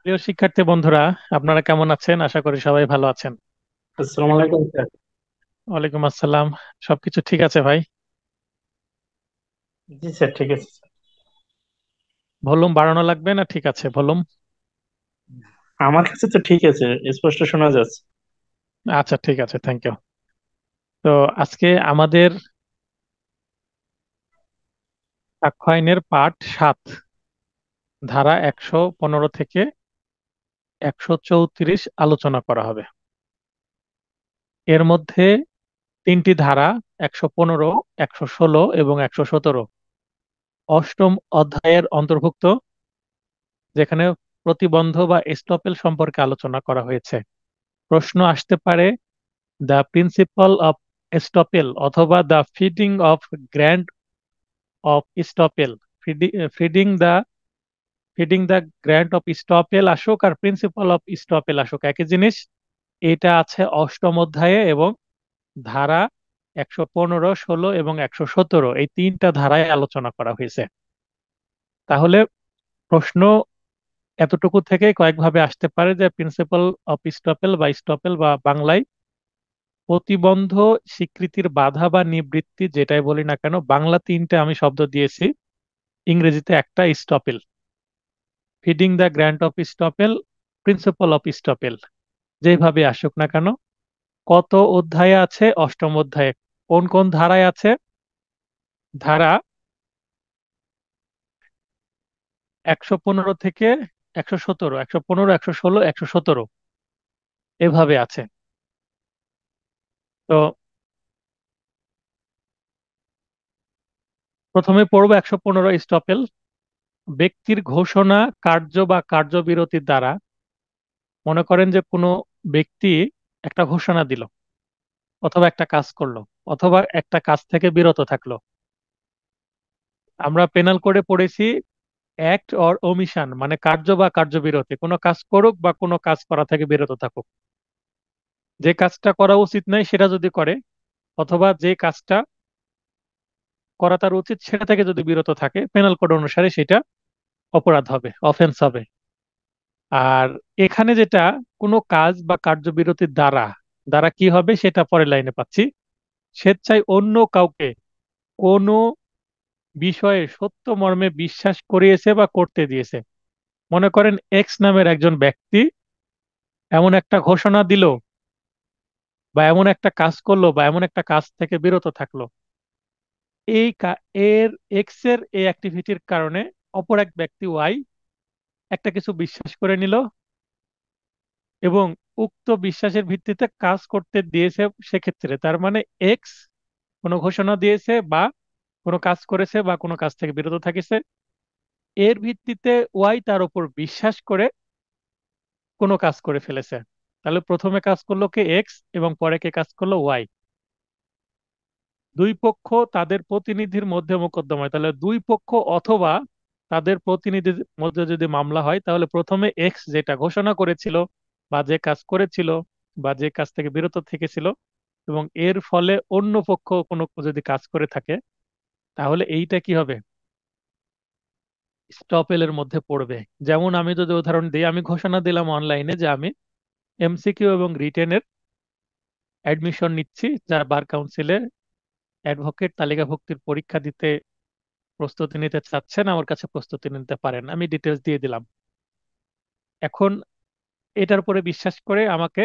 প্রিয় শিক্ষার্থী বন্ধুরা, আপনারা কেমন আছেন? আশা করি সবাই ভালো আছেন। আসসালামু আলাইকুম স্যার। ওয়ালাইকুম আসসালাম। সবকিছু ঠিক আছে ভাই? জি স্যার, ঠিক আছে স্যার। ভলিউম বাড়ানো লাগবে না? ঠিক আছে ভলিউম? আমার কাছে তো ঠিক আছে, স্পষ্ট শোনা যাচ্ছে। আচ্ছা, ঠিক আছে, থ্যাংক ইউ। তো আজকে আমাদের সাক্ষ্য আইনের পার্ট 7, ধারা 115 থেকে 134 আলোচনা করা হবে। এর মধ্যে তিনটি ধারা, 115, 116 এবং 117 অষ্টম অধ্যায়ের অন্তর্ভুক্ত, যেখানে প্রতিবন্ধ বা এস্টপেল সম্পর্কে আলোচনা করা হয়েছে। প্রশ্ন আসতে পারে, দ্য প্রিন্সিপাল অফ এস্টপেল অথবা the feeding of grand of estoppel. Feeding the feeding the grand of estoppel আসুক আর প্রিন্সিপাল অফ স্টপেল আসুক, একই জিনিস। এটা আছে অষ্টম অধ্যায়ে এবং ধারা 115, 16 এবং 117, এই তিনটা ধারায় আলোচনা করা হয়েছে। তাহলে প্রশ্ন এতটুকু থেকে কয়েকভাবে আসতে পারে, যে প্রিন্সিপাল অফ স্টপেল বা স্টপেল বা বাংলায় প্রতিবন্ধ, স্বীকৃতির বাধা বা নিবৃত্তি, যেটাই বলি না কেন, বাংলা তিনটে আমি শব্দ দিয়েছি, ইংরেজিতে একটা estoppel. Feeding the grant of estoppel, principal of estoppel, যেভাবে আসুক না কেন। কত অধ্যায়ে আছে? অষ্টম অধ্যায়ে। কোন কোন ধারায় আছে? ধারা 115 থেকে 117, 115, 116, 117 এভাবে আছে। তো প্রথমে পড়বো 115 স্টপেল। ব্যক্তির ঘোষণা, কার্য বা কার্যবিরতির দ্বারা, মনে করেন যে কোনো ব্যক্তি একটা ঘোষণা দিল, অথবা একটা কাজ করলো, অথবা একটা কাজ থেকে বিরত থাকলো। আমরা পেনাল কোডে পড়েছি অ্যাক্ট অর ওমিশন, মানে কার্য বা কার্যবিরতি, কোনো কাজ করুক বা কোনো কাজ করা থেকে বিরত থাকুক। যে কাজটা করা উচিত নয় সেটা যদি করে, অথবা যে কাজটা করা তার উচিত সেটা থেকে যদি বিরত থাকে, পেনাল কোড অনুসারে সেটা অপরাধ হবে, অফেন্স হবে। আর এখানে যেটা, কোনো কাজ বা কার্যবিরতির দ্বারা, দ্বারা কি হবে সেটা পরের লাইনে পাচ্ছি। স্বেচ্ছায় অন্য কাউকে কোনো বিষয়ে সত্য মর্মে বিশ্বাস করিয়েছে বা করতে দিয়েছে। মনে করেন এক্স নামের একজন ব্যক্তি এমন একটা ঘোষণা দিল, বা এমন একটা কাজ করলো, বা এমন একটা কাজ থেকে বিরত থাকলো। এই এর এক্স এর এই অ্যাক্টিভিটির কারণে অপর এক ব্যক্তি ওয়াই একটা কিছু বিশ্বাস করে নিল, এবং উক্ত বিশ্বাসের ভিত্তিতে কাজ করতে দিয়েছে। সেক্ষেত্রে তার মানে এক্স কোনো ঘোষণা দিয়েছে বা কোনো কাজ করেছে বা কোনো কাজ থেকে বিরত থাকিছে, এর ভিত্তিতে ওয়াই তার উপর বিশ্বাস করে কোনো কাজ করে ফেলেছে। তাহলে প্রথমে কাজ করলো কে? এক্স, এবং পরে কে কাজ করলো? ওয়াই। দুই পক্ষ তাদের প্রতিনিধির মধ্যে মোকদ্দমা হয়, তাহলে দুই পক্ষ অথবা তাদের প্রতিনিধির মধ্যে যদি মামলা হয়, তাহলে প্রথমে এক্স যেটা ঘোষণা করেছিল বা যে কাজ করেছিল বা যে কাজ থেকে বিরত থেকেছিল, এবং এর ফলে অন্য পক্ষ কোনো যদি কাজ করে থাকে, তাহলে এইটা কি হবে? স্টপেলের মধ্যে পড়বে। যেমন আমি যদি উদাহরণ দিই, আমি ঘোষণা দিলাম অনলাইনে যে আমি এমসিকিউ এবং রিটেনের অ্যাডমিশন নিচ্ছি, যারা বার কাউন্সিলে অ্যাডভোকেট তালিকাভুক্তির পরীক্ষা দিতে প্রস্তুতি নিতে চাচ্ছেন, আমার কাছে প্রস্তুতি নিতে পারেন, আমি ডিটেলস দিয়ে দিলাম। এখন এটার উপরে বিশ্বাস করে আমাকে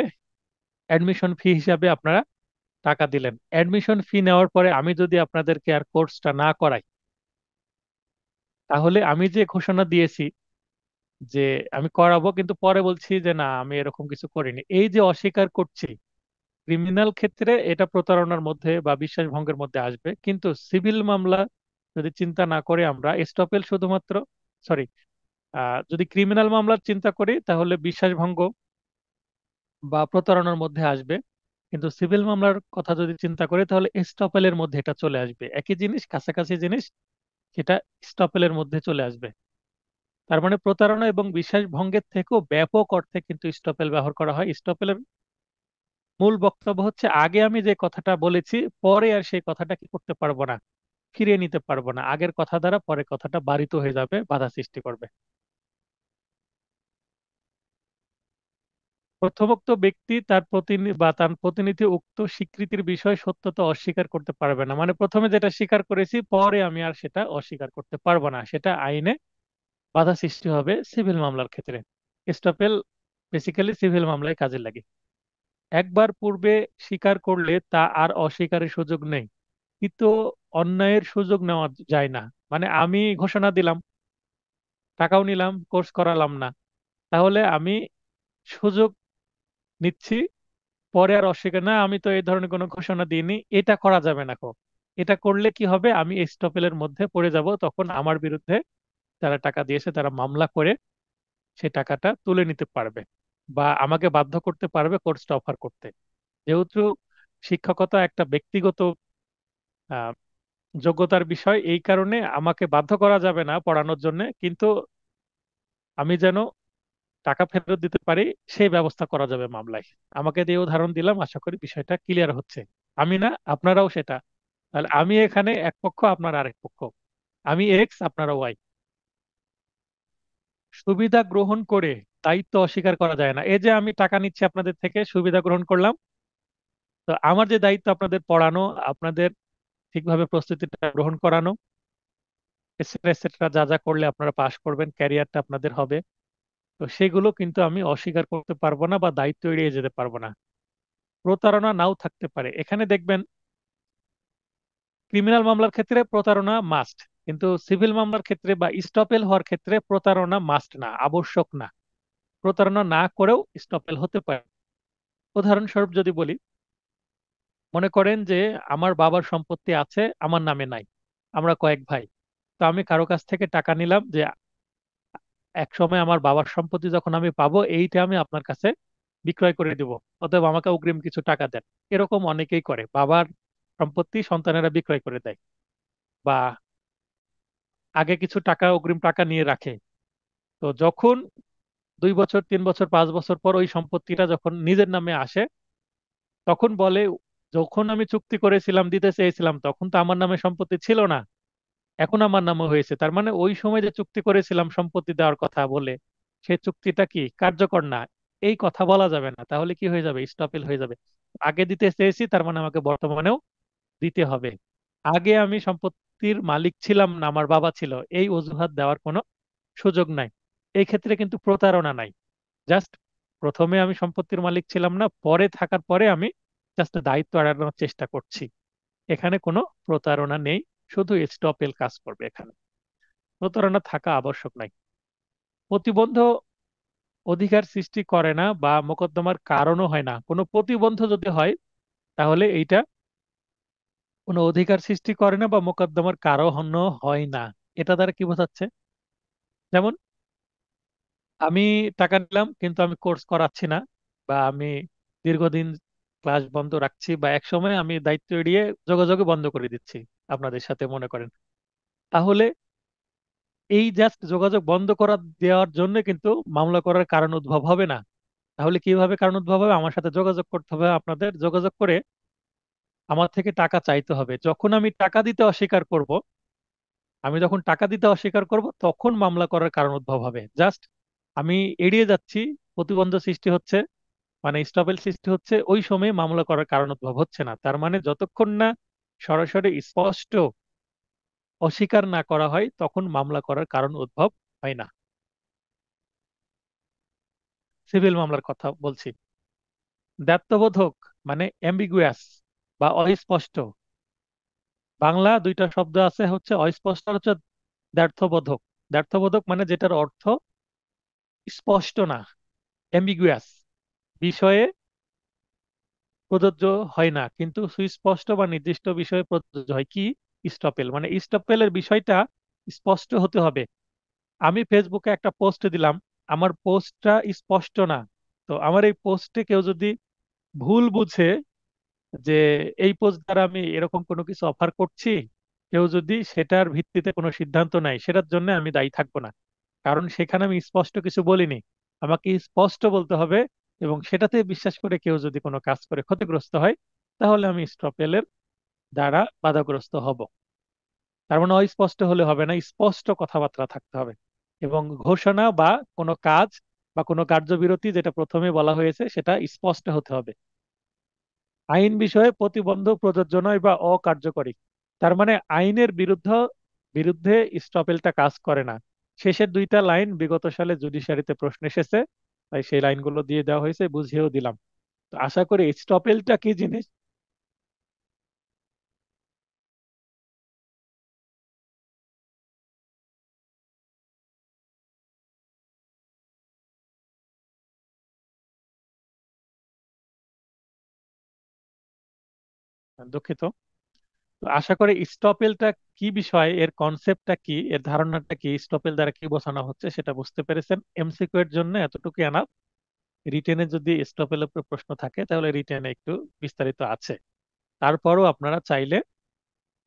অ্যাডমিশন ফি হিসাবে আপনারা টাকা দিলেন। অ্যাডমিশন ফি নেওয়ার পরে আমি যদি আপনাদেরকে আর কোর্সটা না করাই, তাহলে আমি যে ঘোষণা দিয়েছি যে আমি করাবো, কিন্তু পরে বলছি যে না, আমি এরকম কিছু করিনি, এই যে অস্বীকার করছি, ক্রিমিনাল ক্ষেত্রে এটা প্রতারণার মধ্যে বা বিশ্বাস ভঙ্গের মধ্যে আসবে। কিন্তু সিভিল মামলা যদি চিন্তা না করে আমরা, স্টপেল শুধুমাত্র, সরি, যদি ক্রিমিনাল মামলার চিন্তা করি তাহলে বিশ্বাসভঙ্গ বা প্রতারণার মধ্যে আসবে। কিন্তু সিভিল মামলার কথা যদি চিন্তা করি তাহলে স্টপেলের মধ্যে এটা চলে আসবে, একই জিনিস, কাছাকাছি জিনিস, সেটা স্টপেলের মধ্যে চলে আসবে। তার মানে প্রতারণা এবং বিশ্বাসভঙ্গের থেকেও ব্যাপক অর্থে কিন্তু স্টপেল ব্যবহার করা হয়। স্টপেলের মূল বক্তব্য হচ্ছে, আগে আমি যে কথাটা বলেছি পরে আর সেই কথাটা কি করতে পারবো না, ফিরিয়ে নিতে পারবো না, আগের কথা দ্বারা পরের কথাটা বাড়িত হয়ে যাবে, বাধা সৃষ্টি করবে। প্রথমোক্ত ব্যক্তি তার তার প্রতিনিধি উক্ত স্বীকৃতির বিষয় সত্যতা অস্বীকার করতে পারবে না, মানে প্রথমে যেটা স্বীকার করেছি পরে আমি আর সেটা অস্বীকার করতে পারবো না, সেটা আইনে বাধা সৃষ্টি হবে সিভিল মামলার ক্ষেত্রে। এস্টপেল বেসিক্যালি সিভিল মামলায় কাজে লাগে। একবার পূর্বে স্বীকার করলে তা আর অস্বীকারের সুযোগ নেই, কিন্তু অন্যায়ের সুযোগ নেওয়া যায় না। মানে আমি ঘোষণা দিলাম, টাকাও নিলাম, কোর্স করালাম না, তাহলে আমি সুযোগ নিচ্ছি, পরে আর অস্বীকার না আমি তো এই ধরনের কোনো ঘোষণা দিইনি, এটা করা যাবে না। এটা করলে কি হবে, আমি স্টপেলের মধ্যে পড়ে যাব, তখন আমার বিরুদ্ধে যারা টাকা দিয়েছে তারা মামলা করে সে টাকাটা তুলে নিতে পারবে বা আমাকে বাধ্য করতে পারবে কোর্সটা অফার করতে। যেহেতু শিক্ষকতা একটা ব্যক্তিগত আহ, যোগ্যতার বিষয়, এই কারণে আমাকে বাধ্য করা যাবে না পড়ানোর জন্য, কিন্তু আমি যেন টাকা ফেরত দিতে পারি সেই ব্যবস্থা করা যাবে মামলায়। আমাকে দিয়ে উদাহরণ দিলাম, আশা করি বিষয়টা ক্লিয়ার হচ্ছে। আমি না, আপনারাও সেটা। তাহলে আমি এখানে এক পক্ষ, আপনার আরেক পক্ষ, আমি এক্স, আপনারা ওয়াই। সুবিধা গ্রহণ করে দায়িত্ব অস্বীকার করা যায় না। এই যে আমি টাকা নিচ্ছি আপনাদের থেকে, সুবিধা গ্রহণ করলাম, তো আমার যে দায়িত্ব আপনাদের পড়ানো, আপনাদের ঠিকভাবে প্রস্তুতিটা গ্রহণ করানো, এটসেট্রা এটসেট্রা, যা যা করলে আপনারা পাশ করবেন, ক্যারিয়ারটা আপনাদের হবে, তো সেগুলো কিন্তু আমি অস্বীকার করতে পারবো না বা দায়িত্ব এড়িয়ে যেতে পারবো না। প্রতারণা নাও থাকতে পারে এখানে, দেখবেন ক্রিমিনাল মামলার ক্ষেত্রে প্রতারণা মাস্ট, কিন্তু সিভিল মামলার ক্ষেত্রে বা স্টপেল হওয়ার ক্ষেত্রে প্রতারণা মাস্ট না, আবশ্যক না। প্রতারণা না করেও স্টপেল হতে পারে। উদাহরণস্বরূপ যদি বলি, মনে করেন যে আমার বাবার সম্পত্তি আছে, আমার নামে নাই, আমরা কয়েক ভাই। তো আমি কারো কাছ থেকে টাকা নিলাম যে এক সময় আমার বাবার সম্পত্তি যখন আমি পাবো এইটা আমি আপনার কাছে বিক্রয় করে দিব, অতএব আমাকে অগ্রিম কিছু টাকা দেন। এরকম অনেকেই করে, বাবার সম্পত্তি সন্তানেরা বিক্রয় করে দেয়, বা আগে কিছু টাকা অগ্রিম টাকা নিয়ে রাখে। তো যখন 2 বছর 3 বছর 5 বছর পর ওই সম্পত্তিটা যখন নিজের নামে আসে, তখন বলে যখন আমি চুক্তি করেছিলাম, দিতে চেয়েছিলাম, তখন তো আমার নামে সম্পত্তি ছিল না, এখন আমার নামে হয়েছে, তার মানে ওই সময় যে চুক্তি করেছিলাম সম্পত্তি দেওয়ার কথা বলে, সে চুক্তিটা কি কার্যকর না। এই কথা বলা যাবে না, তাহলে কি হয়ে যাবে, স্টপেল হয়ে যাবে। আগে দিতে চেয়েছি তার মানে আমাকে বর্তমানেও দিতে হবে। আগে আমি সম্পত্তির মালিক ছিলাম না, আমার বাবা ছিল, এই অজুহাত দেওয়ার কোনো সুযোগ নাই। এই ক্ষেত্রে কিন্তু প্রতারণা নাই। জাস্ট প্রথমে আমি সম্পত্তির মালিক ছিলাম না, পরে থাকার পরে আমি জাস্ট দায়িত্ব এড়ানোর চেষ্টা করছি, এখানে কোনো প্রতারণা নেই। শুধু স্টপেল কাজ করবে এখানে, প্রতারণা থাকা আবশ্যক নাই। প্রতিবন্ধ অধিকার সৃষ্টি করে না বা মোকদ্দমার কারণও হয় না। কোনো প্রতিবন্ধ যদি হয় তাহলে এইটা কোনো অধিকার সৃষ্টি করে না বা মোকদ্দমার কারণও হয় না। এটা দ্বারা কি বোঝাচ্ছে, যেমন আমি টাকা নিলাম কিন্তু আমি কোর্স করাচ্ছি না, বা আমি দীর্ঘদিন ক্লাস বন্ধ রাখছি, বা এক সময় আমি দায়িত্ব এড়িয়ে যোগাযোগ বন্ধ করে দিচ্ছি আপনাদের সাথে, মনে করেন, তাহলে এই জাস্ট যোগাযোগ বন্ধ করা দেওয়ার জন্য কিন্তু মামলা করার কারণ উদ্ভব হবে না। তাহলে কিভাবে কারণ উদ্ভব হবে, আমার সাথে যোগাযোগ করতে হবে, আপনাদের যোগাযোগ করে আমার থেকে টাকা চাইতে হবে। যখন আমি টাকা দিতে অস্বীকার করব, আমি যখন টাকা দিতে অস্বীকার করব তখন মামলা করার কারণ উদ্ভব হবে। জাস্ট আমি এড়িয়ে যাচ্ছি, প্রতিবন্ধ সৃষ্টি হচ্ছে, মানে স্টপেল সৃষ্টি হচ্ছে, ওই সময় মামলা করার কারণ উদ্ভব হচ্ছে না। তার মানে যতক্ষণ না সরাসরি স্পষ্ট অস্বীকার না করা হয় তখন মামলা করার কারণ উদ্ভব হয় না। সিভিল মামলার কথা বলছি। দ্ব্যর্থবোধক মানে অ্যাম্বিগুয়াস বা অস্পষ্ট, বাংলা দুইটা শব্দ আছে, হচ্ছে অস্পষ্ট আর হচ্ছে দ্ব্যর্থবোধক। দ্ব্যর্থবোধক মানে যেটার অর্থ স্পষ্ট না, অ্যাম্বিগুয়াস, বিষয়ে প্রযোজ্য হয় না কিন্তু সুস্পষ্ট বা নির্দিষ্ট বিষয়ে প্রযোজ্য হয়। কি, স্টপেল মানে স্টপেলের বিষয়টা স্পষ্ট হতে হবে। আমি ফেসবুকে একটা পোস্ট দিলাম, আমার পোস্টটা স্পষ্ট না, তো আমার এই পোস্টে কেউ যদি ভুল বুঝে যে এই পোস্ট দ্বারা আমি এরকম কোনো কিছু অফার করছি, কেউ যদি সেটার ভিত্তিতে কোনো সিদ্ধান্ত নেয়, সেটার জন্য আমি দায়ী থাকবো না, কারণ সেখানে আমি স্পষ্ট কিছু বলিনি। আমাকে স্পষ্ট বলতে হবে, এবং সেটাতে বিশ্বাস করে কেউ যদি কোনো কাজ করে ক্ষতিগ্রস্ত হয়, তাহলে আমি স্টপেলের দ্বারা বাধাগ্রস্ত হব। তার মানে অস্পষ্ট হলে হবে না, স্পষ্ট কথাবার্তা থাকতে হবে। এবং ঘোষণা বা কোনো কাজ বা কোনো কার্যবিরতি যেটা প্রথমে বলা হয়েছে সেটা স্পষ্ট হতে হবে। আইন বিষয়ে প্রতিবন্ধক প্রযোজ্য নয় বা অকার্যকরী, তার মানে আইনের বিরুদ্ধে স্টপেলটা কাজ করে না। শেষের দুইটা লাইন বিগত সালে জুডিশিয়ারিতে প্রশ্ন এসেছে, তাই সেই লাইনগুলো দিয়ে দেওয়া হয়েছে, বুঝিয়েও দিলাম। তো আশা করি স্টপেলটা কি জিনিস। দুঃখিত। তো আশা করি স্টপেলটা কি বিষয়, এর কনসেপ্টটা কি, এর ধারণাটা কি, স্টপেল দ্বারা কি বোঝানো হচ্ছে সেটা বুঝতে পেরেছেন। এমসিকিউ এর জন্য এতটুকু এনাফ। রিটেনে যদি স্টপেলের উপর প্রশ্ন থাকে তাহলে রিটেনে একটু বিস্তারিত আছে। তারপরও আপনারা চাইলে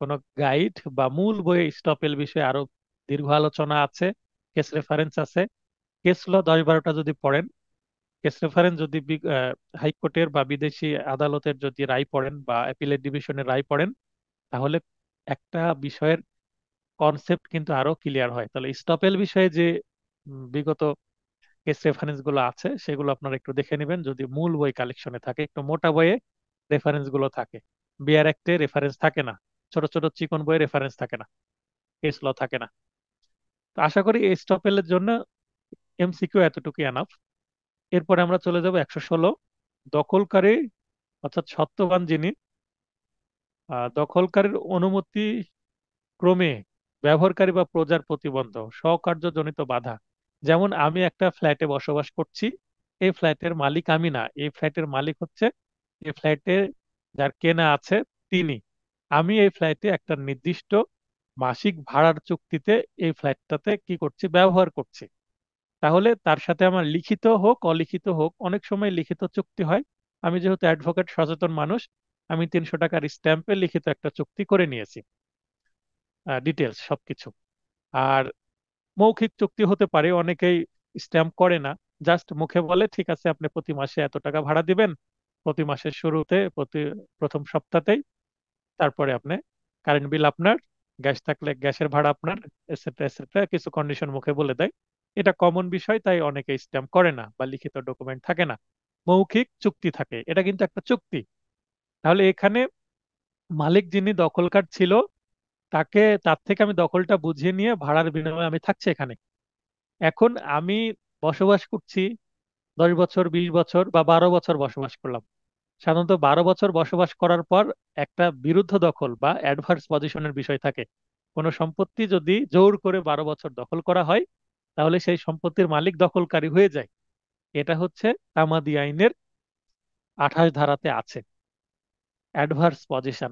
কোনো গাইড বা মূল বইয়ে স্টপেল বিষয়ে আরো দীর্ঘ আলোচনা আছে, কেস রেফারেন্স আছে। কেস ল 10-12টা যদি পড়েন, কেস রেফারেন্স যদি হাইকোর্টের বা বিদেশি আদালতের যদি রায় পড়েন বা অ্যাপিলেট ডিভিশনের রায় পড়েন, তাহলে একটা বিষয়ের কনসেপ্ট কিন্তু আরো ক্লিয়ার হয়। তাহলে স্টপেল বিষয়ে যে বিগত কেস রেফারেন্স গুলো আছে সেগুলো আপনারা একটু দেখে নেবেন, যদি মূল বই কালেকশনে থাকে। একটু মোটা বইয়ে রেফারেন্স গুলো থাকে, বিআর অ্যাক্টে রেফারেন্স থাকে না, ছোট ছোট চিকন বইয়ে রেফারেন্স থাকে না, কেস ল থাকে না। তো আশা করি এই স্টপেলের জন্য এমসিকিউ এতটুকু এনাফ। এরপরে আমরা চলে যাব 116, দখলকারী অর্থাৎ সত্ত্ববান যিনি, দখলকারীর অনুমতি ক্রমে ব্যবহারকারী বা প্রজার প্রতিবন্ধ স্বকার্যজনিত বাধা। যেমন আমি একটা ফ্ল্যাটে বসবাস করছি, এই ফ্ল্যাটের মালিক আমি না, এই ফ্ল্যাটের মালিক হচ্ছে, এই ফ্ল্যাটে যার কেনা আছে তিনি। আমি এই ফ্ল্যাটে একটা নির্দিষ্ট মাসিক ভাড়ার চুক্তিতে এই ফ্ল্যাটটাতে কি করছি, ব্যবহার করছি। তাহলে তার সাথে আমার লিখিত হোক অলিখিত হোক, অনেক সময় লিখিত চুক্তি হয়। আমি যেহেতু অ্যাডভোকেট সচেতন মানুষ, আমি 300 টাকার স্ট্যাম্পে লিখিত একটা চুক্তি করে নিয়েছি, ডিটেলস সবকিছু। আর মৌখিক চুক্তি হতে পারে, অনেকেই স্ট্যাম্প করে না, জাস্ট মুখে বলে ঠিক আছে আপনি প্রতি মাসে এত টাকা ভাড়া দিবেন, প্রতি মাসের শুরুতে প্রথম সপ্তাহতেই, তারপরে আপনি কারেন্ট বিল আপনার, গ্যাস থাকলে গ্যাসের ভাড়া আপনার, এটসেট্রা এটসেট্রা কিছু কন্ডিশন মুখে বলে দেয়। এটা কমন বিষয়, তাই অনেকে স্ট্যাম্প করে না বা লিখিত ডকুমেন্ট থাকে না, মৌখিক চুক্তি থাকে। এটা কিন্তু একটা চুক্তি। তাহলে এখানে মালিক যিনি দখলকার ছিল, তাকে, তার থেকে আমি দখলটা বুঝিয়ে নিয়ে ভাড়ার বিনিময়ে আমি থাকছি এখানে। এখন আমি বসবাস করছি 10 বছর, 20 বছর বা 12 বছর বসবাস করলাম। সাধারণত 12 বছর বসবাস করার পর একটা বিরুদ্ধ দখল বা অ্যাডভার্স পজিশনের বিষয় থাকে। কোনো সম্পত্তি যদি জোর করে 12 বছর দখল করা হয়, তাহলে সেই সম্পত্তির মালিক দখলকারী হয়ে যায়। এটা হচ্ছে তামাদি আইনের 28 ধারাতে আছে, অ্যাডভার্স পজিশন।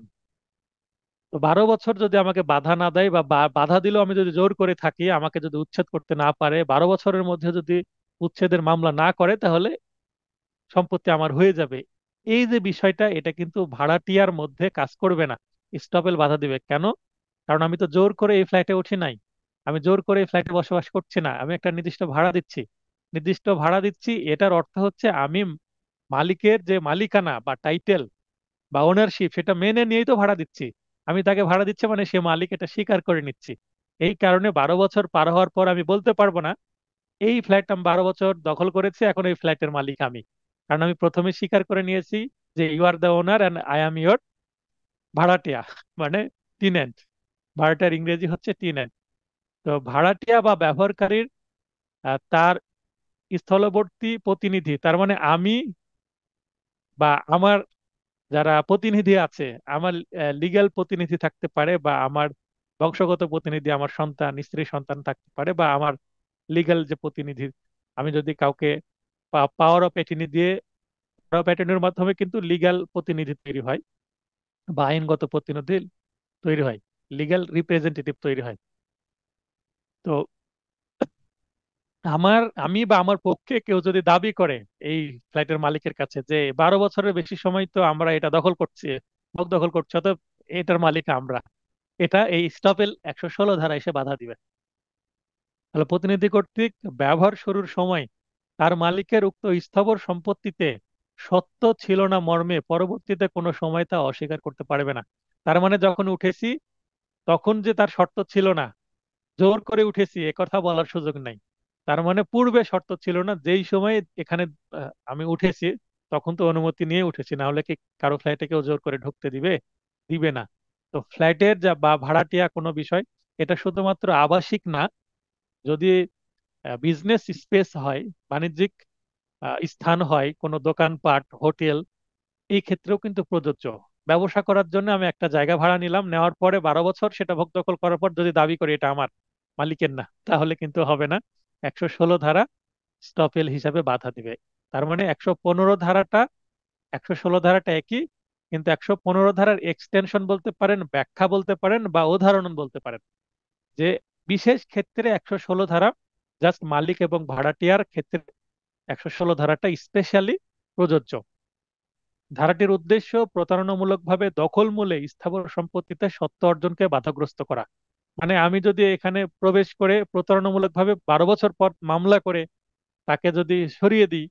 তো 12 বছর যদি আমাকে বাধা না দেয় বা বাধা দিলেও আমি যদি জোর করে থাকি, আমাকে যদি উচ্ছেদ করতে না পারে, 12 বছরের মধ্যে যদি উচ্ছেদের মামলা না করে, তাহলে সম্পত্তি আমার হয়ে যাবে। এই যে বিষয়টা, এটা কিন্তু ভাড়াটিয়ার মধ্যে কাজ করবে না। স্টপেল বাধা দিবে কেন? কারণ আমি তো জোর করে এই ফ্ল্যাটে উঠি নাই, আমি জোর করে এই ফ্ল্যাটে বসবাস করছি না, আমি একটা নির্দিষ্ট ভাড়া দিচ্ছি। নির্দিষ্ট ভাড়া দিচ্ছি, এটার অর্থ হচ্ছে আমি মালিকের যে মালিকানা বা টাইটেল বা ওনারশিপ, সেটা মেনে নিয়েই তো ভাড়া দিচ্ছি। আমি তাকে ভাড়া দিচ্ছি মানে সে মালিক, এটা স্বীকার করে নিচ্ছি। এই কারণে 12 বছর পার হওয়ার পর আমি বলতে পারবো না এই ফ্ল্যাট আমি 12 বছর দখল করেছি, এখন এই ফ্ল্যাটের মালিক আমি। কারণ আমি প্রথমে স্বীকার করে নিয়েছি যে you are the owner and I am your ভাড়াটিয়া, মানে টিনেন্ট। ভাড়াটার ইংরেজি হচ্ছে টিনেন্ট। তো ভাড়াটিয়া বা ব্যবহারকারীর তার স্থলবর্তী প্রতিনিধি, তার মানে আমি বা আমার যারা প্রতিনিধি আছে, আমার লিগ্যাল প্রতিনিধি থাকতে পারে, বা আমার বংশগত প্রতিনিধি, আমার সন্তান, স্ত্রী, সন্তান থাকতে পারে, বা আমার লিগ্যাল যে প্রতিনিধি, আমি যদি কাউকে পাওয়ার অফ অ্যাটর্নি দিয়ে, পাওয়ার অফ অ্যাটর্নির মাধ্যমে কিন্তু লিগ্যাল প্রতিনিধি তৈরি হয় বা আইনগত প্রতিনিধি তৈরি হয়, লিগ্যাল রিপ্রেজেন্টেটিভ তৈরি হয়। তো আমি বা আমার পক্ষে কেউ যদি দাবি করে এই ফ্ল্যাটের মালিকের কাছে যে 12 বছরের বেশি সময় তো আমরা এটা দখল করছি, ভোগ দখল করছি, অতএব এটার মালিক আমরা, এটা এই স্টপেল 116 ধারা এসে বাধা দিবে। তাহলে প্রতিনিধি কর্তৃক ব্যবহার শুরুর সময় তার মালিকের উক্ত স্থাবর সম্পত্তিতে সত্য ছিল না মর্মে পরবর্তীতে কোনো সময় তা অস্বীকার করতে পারবে না। তার মানে যখন উঠেছি তখন যে তার শর্ত ছিল না, জোর করে উঠেছি এ কথা বলার সুযোগ নাই। তার মানে পূর্বে শর্ত ছিল না, যেই সময় এখানে আমি উঠেছি তখন তো অনুমতি নিয়ে উঠেছি, না হলে কি কারো ফ্লাইটে কেউ জোর করে ঢুকতে দিবে? দিবে না। তো ফ্লাইটের যা বা ভাড়াটিয়া কোনো বিষয়, এটা শুধুমাত্র আবাসিক না, যদি বিজনেস স্পেস হয়, বাণিজ্যিক স্থান হয়, কোনো দোকানপাট, হোটেল, এই ক্ষেত্রেও কিন্তু প্রযোজ্য। ব্যবসা করার জন্য আমি একটা জায়গা ভাড়া নিলাম, নেওয়ার পরে 12 বছর সেটা ভোগ দখল করার পর যদি দাবি করি এটা আমার, মালিকের না, তাহলে কিন্তু হবে না। 116 ধারা স্টপেল হিসাবে বাধা দিবে। তার মানে 115 ধারাটা, 116 ধারাটা একই, কিন্তু 115 ধারার এক্সটেনশন বলতে পারেন, ব্যাখ্যা বলতে পারেন, বা উদাহরণ বলতে পারেন, যে বিশেষ ক্ষেত্রে 116 ধারা জাস্ট মালিক এবং ভাড়াটিয়ার ক্ষেত্রে 116 ধারাটা স্পেশালি প্রযোজ্য। ধারাটির উদ্দেশ্য প্রতারণামূলকভাবে দখলমূলে স্থাবর সম্পত্তিতে সত্ত্ব অর্জনকে বাধাগ্রস্ত করা। মানে আমি যদি এখানে প্রবেশ করে প্রতারণামূলকভাবে 12 বছর পর মামলা করে তাকে যদি সরিয়ে দিই,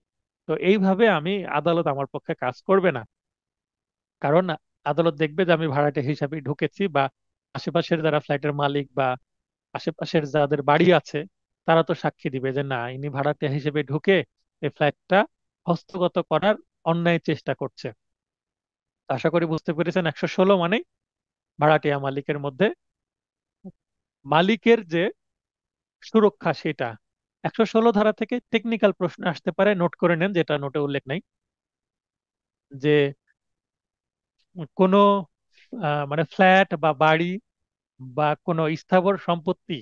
তো এইভাবে আমি, আদালত আমার পক্ষে কাজ করবে না। কারণ আদালত দেখবে যে আমি ভাড়াটে হিসাবে ঢুকেছি, বা আশেপাশের যারা ফ্ল্যাটের মালিক বা আশেপাশের যাদের বাড়ি আছে তারা তো সাক্ষী দিবে যে না, ইনি ভাড়াটে হিসেবে ঢুকে এই ফ্ল্যাটটা হস্তগত করার অন্যায় চেষ্টা করছে। আশা করি বুঝতে পেরেছেন, 116 মানে ভাড়াটিয়া মালিকের মধ্যে মালিকের যে সুরক্ষা সেটা। 116 ধারা থেকে টেকনিক্যাল প্রশ্ন আসতে পারে, নোট করে নেন, যেটা নোটে উল্লেখ নাই, যে কোনো মানে ফ্ল্যাট বা বাড়ি বা কোনো স্থাবর সম্পত্তি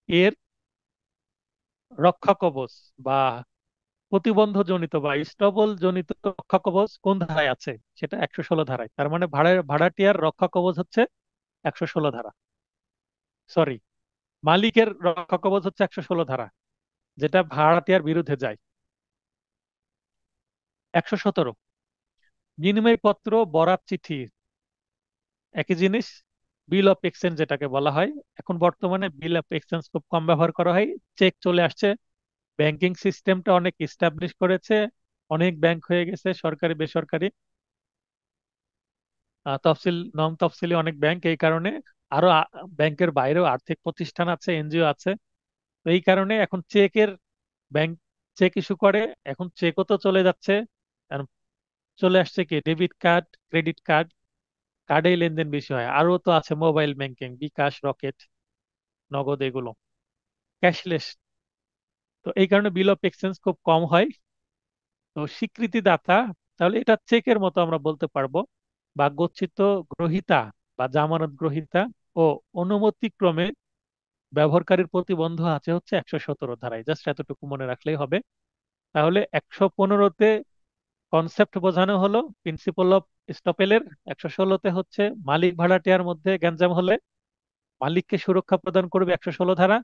এর রক্ষা কবচ বা প্রতিবন্ধ জনিত বা স্টবল জনিত রক্ষা কবচ কোন ধারায় আছে? সেটা 116 ধারায়। তার মানে ভাড়াটিয়ার রক্ষা কবচ হচ্ছে 116 ধারা। সরি, মালিকের রক্ষা কবচ হচ্ছে 116 ধারা, যেটা ভাড়াটিয়ার বিরুদ্ধে যায়। 117, বিনিময় পত্র, বরাত চিঠি, একই জিনিস। বিল অফ এক্সচেঞ্জ যেটাকে বলা হয়, এখন বর্তমানে বিল অফ এক্সচেঞ্জ খুব কম ব্যবহার করা হয়, চেক চলে আসছে। ব্যাংকিং সিস্টেমটা অনেক ইস্টাবলিশ করেছে, অনেক ব্যাংক হয়ে গেছে, সরকারি বেসরকারি, তফসিল নন তফসিলি অনেক ব্যাংক। এই কারণে আরো ব্যাংকের বাইরেও আর্থিক প্রতিষ্ঠান আছে, এনজিও আছে। তো এই কারণে এখন চেকের, ব্যাংক চেক ইস্যু করে, এখন চেকও তো চলে যাচ্ছে। আর চলে আসছে কি ডেবিট কার্ড, ক্রেডিট কার্ড, কার্ডেই লেনদেন বেশি হয়। আরো তো আছে মোবাইল ব্যাংকিং, বিকাশ, রকেট, নগদ, এগুলো ক্যাশলেস। তো এই কারণে বিল অফ এক্সচেঞ্জ খুব কম হয়। তো স্বীকৃতিদাতা, তাহলে এটা চেকের মতো আমরা বলতে পারবো, বা গচ্ছিত গ্রহীতা বা জামানত গ্রহীতা ও অনুমতিক্রমে ব্যবহারকারীর প্রতিবন্ধ আছে হচ্ছে 117 ধারায়। জাস্ট এতটুকু মনে রাখলেই হবে। তাহলে 115-তে কনসেপ্ট বোঝানো হলো, প্রিন্সিপাল অফ স্টপেলের। 116-তে হচ্ছে মালিক ভাড়াটিয়ার মধ্যে গ্যাঞ্জাম হলে মালিককে সুরক্ষা প্রদান করবে 116 ধারা।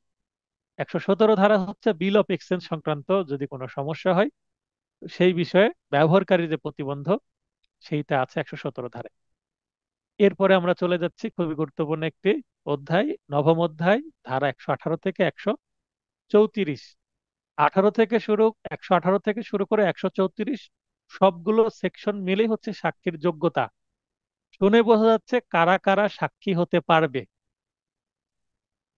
117 ধারা হচ্ছে বিল অফ এক্সচেঞ্জ সংক্রান্ত, যদি কোনো সমস্যা হয় সেই বিষয়ে ব্যবহারকারী যে প্রতিবন্ধ, সেইটা আছে 117 ধারায়। এরপরে আমরা চলে যাচ্ছি খুবই গুরুত্বপূর্ণ একটি অধ্যায়, নবম অধ্যায়, ধারা 118 থেকে 134। 118 থেকে শুরু করে 134, সবগুলো সেকশন মিলেই হচ্ছে সাক্ষীর যোগ্যতা। শুনে বোঝা যাচ্ছে কারা কারা সাক্ষী হতে পারবে।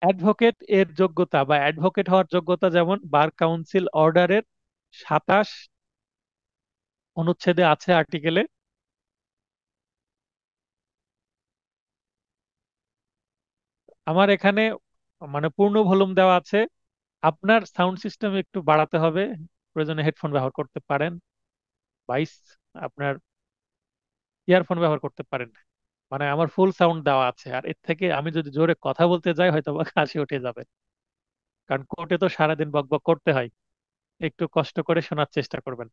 অ্যাডভোকেট এর যোগ্যতা বা অ্যাডভোকেট হওয়ার যোগ্যতা যেমন বার কাউন্সিল অর্ডারের 27 অনুচ্ছেদে আছে, আর্টিকেলে। আমার এখানে মানে পূর্ণ ভলিউম দেওয়া আছে। আপনার সাউন্ড সিস্টেম একটু বাড়াতে হবে, প্রয়োজনে হেডফোন ব্যবহার করতে পারেন, বাইস আপনার ইয়ারফোন ব্যবহার করতে পারেন। মানে আমার ফুল সাউন্ড দেওয়া আছে, আর এর থেকে আমি যদি জোরে কথা বলতে যাই হয়তো বা কাশি উঠে যাবে। কারণ কোর্টে তো সারাদিন বকবক করতে হয়। একটু কষ্ট করে শোনার চেষ্টা করবেন।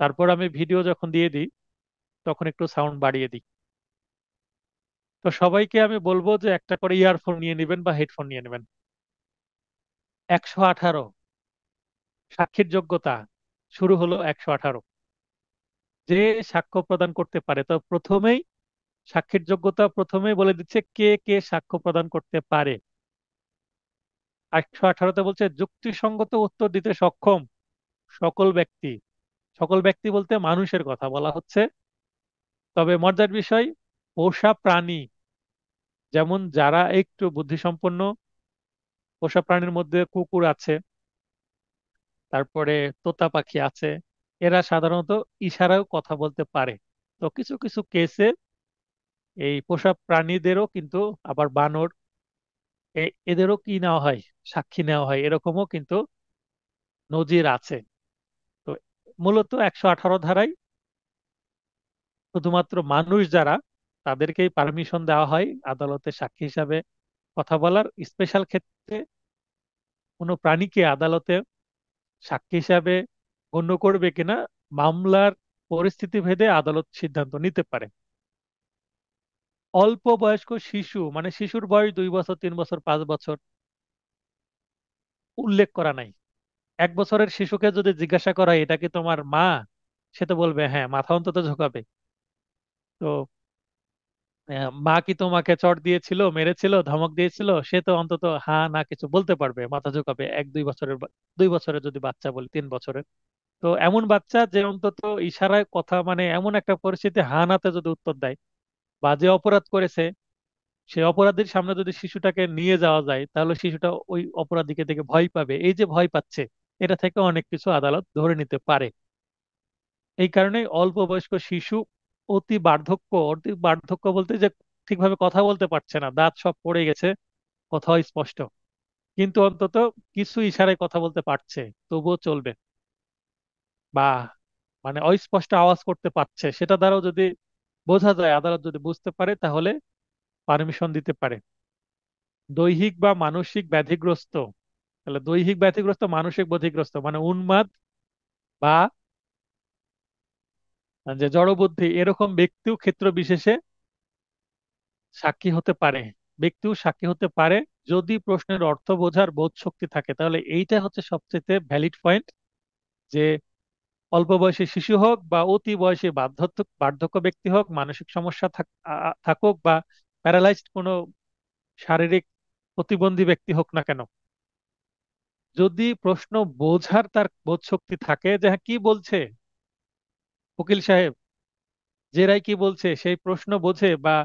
তারপর আমি ভিডিও যখন দিয়ে দিই তখন একটু সাউন্ড বাড়িয়ে দিই। তো সবাইকে আমি বলবো যে একটা করে ইয়ারফোন নিয়ে নেবেন বা হেডফোন নিয়ে নেবেন। 118, সাক্ষীর যোগ্যতা শুরু হলো। 118, যে সাক্ষ্য প্রদান করতে পারে। তো প্রথমেই সাক্ষীর যোগ্যতা প্রথমেই বলে দিচ্ছে কে কে সাক্ষ্য প্রদান করতে পারে। 118-তে বলছে যুক্তিসঙ্গত উত্তর দিতে সক্ষম সকল ব্যক্তি। সকল ব্যক্তি বলতে মানুষের কথা বলা হচ্ছে। তবে মজার বিষয়, পোষা প্রাণী যেমন যারা একটু বুদ্ধিসম্পন্ন পোষা প্রাণীর মধ্যে কুকুর আছে, তারপরে তোতা পাখি আছে, এরা সাধারণত ইশারাও কথা বলতে পারে। তো কিছু কিছু কেসে এই পোষা প্রাণীদেরও কিন্তু, আবার বানর, এদেরও কি নেওয়া হয়, সাক্ষী নেওয়া হয়, এরকমও কিন্তু নজির আছে। তো মূলত 118 ধারায় শুধুমাত্র মানুষ যারা, তাদেরকেই পারমিশন দেওয়া হয় আদালতে সাক্ষী হিসাবে কথা বলার। স্পেশাল ক্ষেত্রে কোনো প্রাণীকে আদালতে সাক্ষী হিসাবে গণ্য করবে কিনা মামলার পরিস্থিতি ভেদে আদালত সিদ্ধান্ত নিতে পারে। অল্প বয়স্ক শিশু, মানে শিশুর বয়স 2 বছর, 3 বছর, 5 বছর, উল্লেখ করা নাই। 1 বছরের শিশুকে যদি জিজ্ঞাসা করা হয়, এটা কি তোমার মা, সে তো বলবে হ্যাঁ, মাথা অন্তত ঝোঁকাবে। তো মা কি তোমাকে চড় দিয়েছিল, মেরেছিল, ধমক দিয়েছিল, সে তো অন্তত হ্যাঁ না কিছু বলতে পারবে, মাথা ঝোঁকাবে। 1-2 বছরের 2 বছরের যদি বাচ্চা বলি, 3 বছরের, তো এমন বাচ্চা যে অন্তত ইশারায় কথা, মানে এমন একটা পরিস্থিতি হা নাতে যদি উত্তর দেয়, বা যে অপরাধ করেছে সেই অপরাধীর সামনে যদি শিশুটাকে নিয়ে যাওয়া যায়, তাহলে শিশুটা ওই অপরাধীকে দেখে ভয় পাবে। এই যে ভয় পাচ্ছে, এটা থেকে অনেক কিছু আদালত ধরে নিতে পারে। এই কারণে অল্প বয়স্ক শিশু, অতি বার্ধক্য বলতে যে ঠিকভাবে কথা বলতে পারছে না, দাঁত সব পড়ে গেছে, কথা স্পষ্ট, কিন্তু অন্তত কিছু ইশারায় কথা বলতে পারছে, তবুও চলবে। বা মানে অস্পষ্ট আওয়াজ করতে পারছে, সেটা দ্বারাও যদি বোঝা যায়, আদালত যদি বুঝতে পারে, তাহলে পারমিশন দিতে পারে। দৈহিক বা মানসিক ব্যাধিগ্রস্ত, তাহলে দৈহিক ব্যাধিগ্রস্ত, মানসিক ব্যাধিগ্রস্ত মানে উন্মাদ বা যে জড়বুদ্ধি, এরকম ব্যক্তিও ক্ষেত্র বিশেষে সাক্ষী হতে পারে। ব্যক্তিও সাক্ষী হতে পারে যদি প্রশ্নের অর্থ বোঝার বোধ শক্তি থাকে। তাহলে এইটা হচ্ছে সবচেয়ে ভ্যালিড পয়েন্ট, যে অল্প বয়সী শিশু হোক বা অতি বয়সী বার্ধক্য বার্ধক্য ব্যক্তি হোক, মানসিক সমস্যা থাকুক বা প্যারালাইজড কোনো শারীরিক প্রতিবন্ধী ব্যক্তি হোক না কেন, যদি প্রশ্ন বোঝার তার বোধ শক্তি থাকে, যে হ্যাঁ কি বলছে উকিল সাহেব, যে রায় কি বলছে সেই প্রশ্ন বোঝে, বা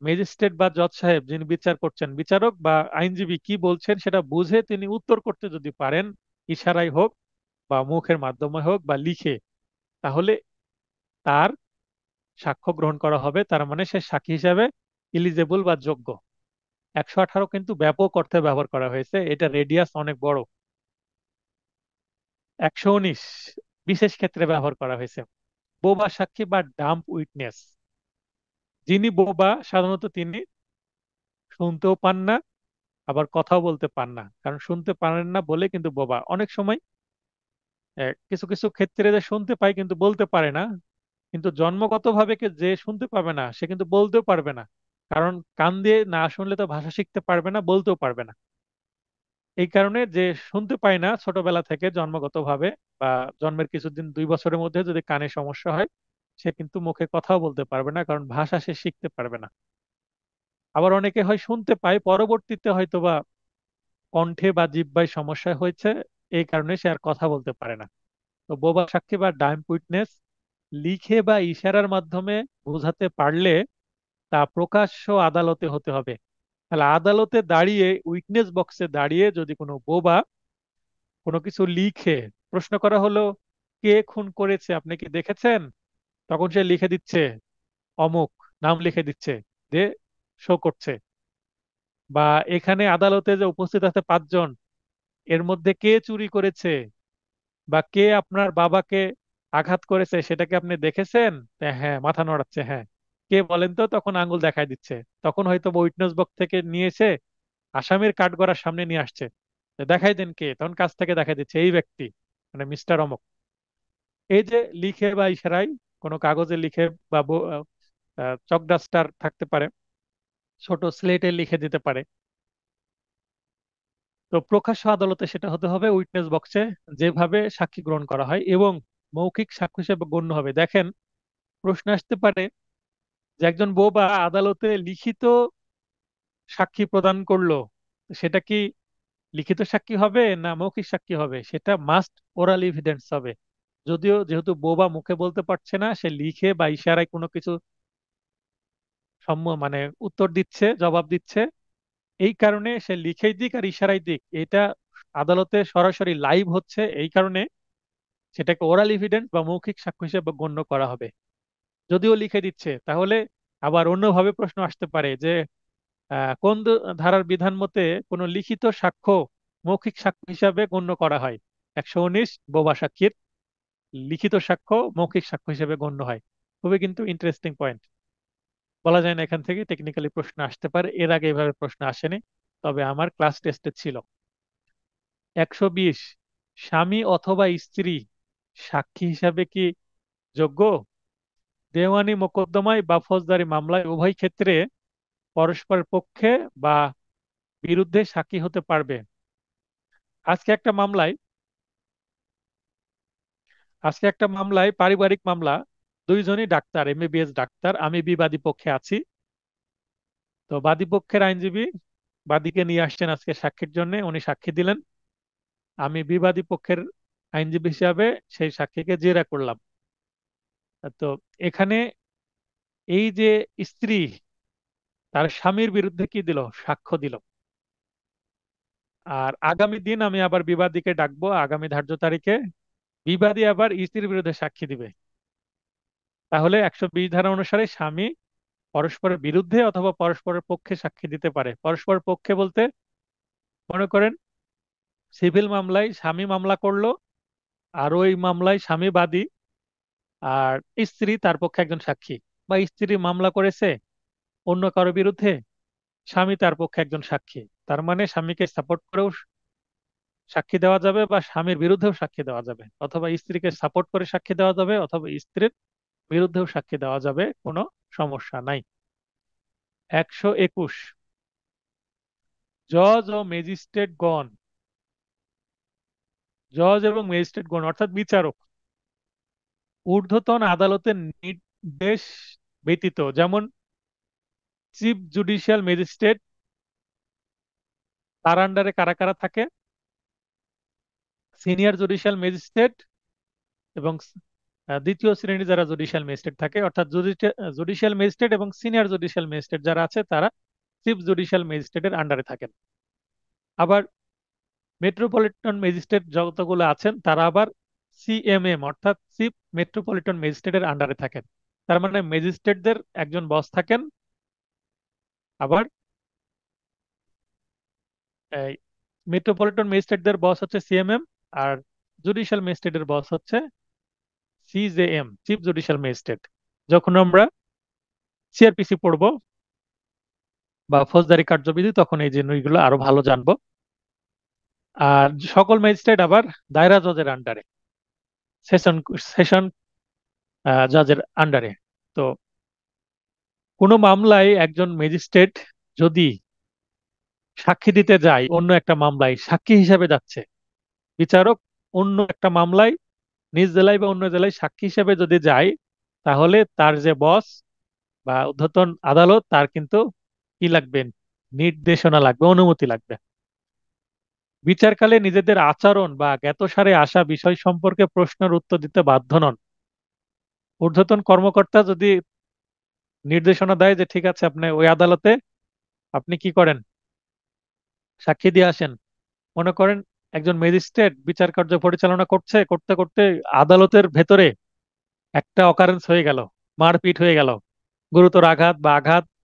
ম্যাজিস্ট্রেট বা জজ সাহেব যিনি বিচার করছেন, বিচারক বা আইনজীবী কি বলছেন সেটা বুঝে তিনি উত্তর করতে যদি পারেন, ইশারায় হোক বা মুখের মাধ্যমে হোক বা লিখে, তাহলে তার সাক্ষ্য গ্রহণ করা হবে। তার মানে সে সাক্ষী হিসাবে ইলিজেবল বা যোগ্য। 118 কিন্তু ব্যাপক অর্থে ব্যবহার করা হয়েছে, এটা রেডিয়াস অনেক বড়। 119 বিশেষ ক্ষেত্রে ব্যবহার করা হয়েছে। বোবা সাক্ষী বা ডাম্প উইটনেস, যিনি বোবা সাধারণত তিনি শুনতেও পান না, আবার কথাও বলতে পান না। কারণ শুনতে পারেন না বলে কিন্তু বোবা। অনেক সময় কিছু কিছু ক্ষেত্রে যে শুনতে পায় কিন্তু বলতে পারে না, কিন্তু জন্মগতভাবে যে শুনতে পাবে না সে কিন্তু বলতেও পারবে না। কারণ কান দিয়ে না শুনলে তো ভাষা শিখতে পারবে না, বলতেও পারবে না। এই কারণে যে শুনতে পায় না ছোটবেলা থেকে জন্মগতভাবে, বা জন্মের কিছুদিন, 2 বছরের মধ্যে যদি কানে সমস্যা হয়, সে কিন্তু মুখে কথাও বলতে পারবে না, কারণ ভাষা সে শিখতে পারবে না। আবার অনেকে হয় শুনতে পায়, পরবর্তীতে হয়তোবা কণ্ঠে বা জিহ্বায় সমস্যা হয়েছে, এই কারণে সে আর কথা বলতে পারে না। তো বোবা সাক্ষী বা ডাম্ব উইটনেস লিখে বা ইশারার মাধ্যমে বোঝাতে পারলে তা প্রকাশ্য আদালতে হতে হবে। তাহলে আদালতে দাঁড়িয়ে, উইটনেস বক্সে দাঁড়িয়ে যদি কোনো বোবা কোনো কিছু লিখে, প্রশ্ন করা হলো কে খুন করেছে আপনি কি দেখেছেন, তখন সে লিখে দিচ্ছে অমুক, নাম লিখে দিচ্ছে, যে শো করছে। বা এখানে আদালতে যে উপস্থিত আছে 5 জন, এর মধ্যে কে চুরি করেছে বা কে আপনার বাবাকে আঘাত করেছে সেটা কি আপনি দেখেছেন? তা হ্যাঁ, মাথা নড়াচ্ছে, হ্যাঁ। কে বলেন তো, তখন আঙ্গুল দেখায় দিচ্ছে। তখন হয়তো উইটনেস বক্স থেকে নিয়ে এসে আসামির কাঠগড়ার সামনে নিয়ে আসছে, যে দেখাই দেন কে, তখন কাছ থেকে দেখাই দিচ্ছে এই ব্যক্তি, মানে মিস্টার অমুক। এই যে লিখে বা ইশারায়, কোনো কাগজে লিখে বা চক ডাস্টার থাকতে পারে, ছোট স্লেটে লিখে দিতে পারে। তো প্রকাশ্য আদালতে সেটা হতে হবে উইটনেস বক্সে, যেভাবে সাক্ষী গ্রহণ করা হয়, এবং মৌখিক সাক্ষ্য হিসেবে গণ্য হবে। দেখেন, প্রশ্ন আসতে পারে যে একজন বোবা আদালতে লিখিত সাক্ষী প্রদান করলো, সেটা কি লিখিত সাক্ষী হবে না মৌখিক সাক্ষী হবে? সেটা মাস্ট ওরাল এভিডেন্স হবে। যদিও যেহেতু বোবা মুখে বলতে পারছে না, সে লিখে বা ইশারায় কোনো কিছু মানে উত্তর দিচ্ছে, জবাব দিচ্ছে, এই কারণে সে লিখেই দিক আর ইশারাই দিক, এটা আদালতে সরাসরি লাইভ হচ্ছে, এই কারণে সেটাকে ওরাল এভিডেন্স বা মৌখিক সাক্ষ্য হিসেবে গণ্য করা হবে। যদিও লিখে দিচ্ছে, তাহলে আবার অন্যভাবে প্রশ্ন আসতে পারে যে কোন ধারার বিধান মতে কোনো লিখিত সাক্ষ্য মৌখিক সাক্ষ্য হিসাবে গণ্য করা হয়? 119 বোবা সাক্ষীর লিখিত সাক্ষ্য মৌখিক সাক্ষ্য হিসেবে গণ্য হয়। খুবই কিন্তু ইন্টারেস্টিং পয়েন্ট। বলা যায় না এখান থেকে টেকনিক্যালি প্রশ্ন আসতে পারে, এর আগে এভাবে প্রশ্ন আসেনি, তবে আমার ক্লাস টেস্টে ছিল। 120 স্বামী অথবা স্ত্রী সাক্ষী হিসাবে কি যোগ্য? দেওয়ানি মোকদ্দমায় বা ফৌজদারি মামলায় উভয় ক্ষেত্রে পরস্পরের পক্ষে বা বিরুদ্ধে সাক্ষী হতে পারবে। আজকে একটা মামলায় আজকে একটা মামলায়, পারিবারিক মামলা, দুইজনই ডাক্তার, এমবিবিএস ডাক্তার, আমি বিবাদী পক্ষে আছি। তো বাদী পক্ষের আইনজীবী বাদীকে নিয়ে আসছেন আজকে সাক্ষীর জন্য, উনি সাক্ষী দিলেন। আমি বিবাদী পক্ষের আইনজীবী হিসাবে সেই সাক্ষীকে জেরা করলাম। তো এখানে এই যে স্ত্রী তার স্বামীর বিরুদ্ধে কি দিল, সাক্ষ্য দিল। আর আগামী দিন আমি আবার বিবাদীকে ডাকবো, আগামী ধার্য তারিখে বিবাদী আবার স্ত্রীর বিরুদ্ধে সাক্ষী দিবে। তাহলে 120 ধারা অনুসারে স্বামী পরস্পরের বিরুদ্ধে অথবা পরস্পরের পক্ষে সাক্ষী দিতে পারে। পরস্পরের পক্ষে বলতে, মনে করেন সিভিল মামলায় স্বামী মামলা করলো, আর ওই মামলায় স্বামী বাদী, আর স্ত্রী তার পক্ষে একজন সাক্ষী, বা স্ত্রী মামলা করেছে অন্য কারো বিরুদ্ধে, স্বামী তার পক্ষে একজন সাক্ষী। তার মানে স্বামীকে সাপোর্ট করেও সাক্ষী দেওয়া যাবে, বা স্বামীর বিরুদ্ধেও সাক্ষী দেওয়া যাবে, অথবা স্ত্রীকে সাপোর্ট করে সাক্ষী দেওয়া যাবে, অথবা স্ত্রীর বিরুদ্ধেও সাক্ষী দেওয়া যাবে, কোনো সমস্যা নাই। 121 জজ ও ম্যাজিস্ট্রেটগণ, জজ এবং ম্যাজিস্ট্রেটগণ অর্থাৎ বিচারক ঊর্ধ্বতন আদালতের নির্দেশ ব্যতীত, যেমন চিফ জুডিশিয়াল ম্যাজিস্ট্রেট, তার আন্ডারে কারা কারা থাকে? সিনিয়র জুডিশিয়াল ম্যাজিস্ট্রেট এবং দ্বিতীয় শ্রেণী যারা জুডিশিয়াল ম্যাজিস্ট্রেট থাকে, অর্থাৎ জুডিশিয়াল ম্যাজিস্ট্রেট এবং সিনিয়র জুডিশিয়াল ম্যাজিস্ট্রেট যারা আছে তারা চিফ জুডিশিয়াল ম্যাজিস্ট্রেটের আন্ডারে থাকেন। আবার মেট্রোপলিটন ম্যাজিস্ট্রেট যতগুলো আছেন তারা আবার সিএমএম অর্থাৎ চিফ মেট্রোপলিটন ম্যাজিস্ট্রেটের আন্ডারে থাকেন। তার মানে ম্যাজিস্ট্রেটদের একজন বস থাকেন, আবার এই মেট্রোপলিটন ম্যাজিস্ট্রেটদের বস হচ্ছে সিএমএম, আর জুডিশিয়াল ম্যাজিস্ট্রেটের বস হচ্ছে সিজেএম, চিফ জুডিশিয়াল ম্যাজিস্ট্রেট। যখন আমরা সিআরপিসি পড়বো বা ফৌজদারি কার্যবিধি, তখন এই জিনিসগুলো আরো ভালো জানবো। আর সকল ম্যাজিস্ট্রেট আবার দায়রা জজের আন্ডারে, সেশন সেশন জজের আন্ডারে। তো কোনো মামলায় একজন ম্যাজিস্ট্রেট যদি সাক্ষী দিতে যায়, অন্য একটা মামলায় সাক্ষী হিসাবে যাচ্ছে, বিচারক অন্য একটা মামলায় নিজ জেলায় বা অন্য জেলায় সাক্ষী হিসেবে যদি যায়, তাহলে তার যে বস বা ঊর্ধ্বতন আদালত তার কিন্তু কি লাগবে, নির্দেশনা লাগবে, অনুমতি লাগবে। বিচারকালে নিজেদের আচরণ বা জ্ঞাতসারে আসা বিষয় সম্পর্কে প্রশ্নের উত্তর দিতে বাধ্য নন। ঊর্ধ্বতন কর্মকর্তা যদি নির্দেশনা দেয় যে ঠিক আছে আপনি ওই আদালতে আপনি কি করেন, সাক্ষী দিয়ে আসেন। মনে করেন একজন ম্যাজিস্ট্রেট বিচার কার্য পরিচালনা করছে, করতে করতে আদালতের ভেতরে একটা অকারেন্স হয়ে গেল, মারপিট হয়ে গেল, গুরুতর আঘাত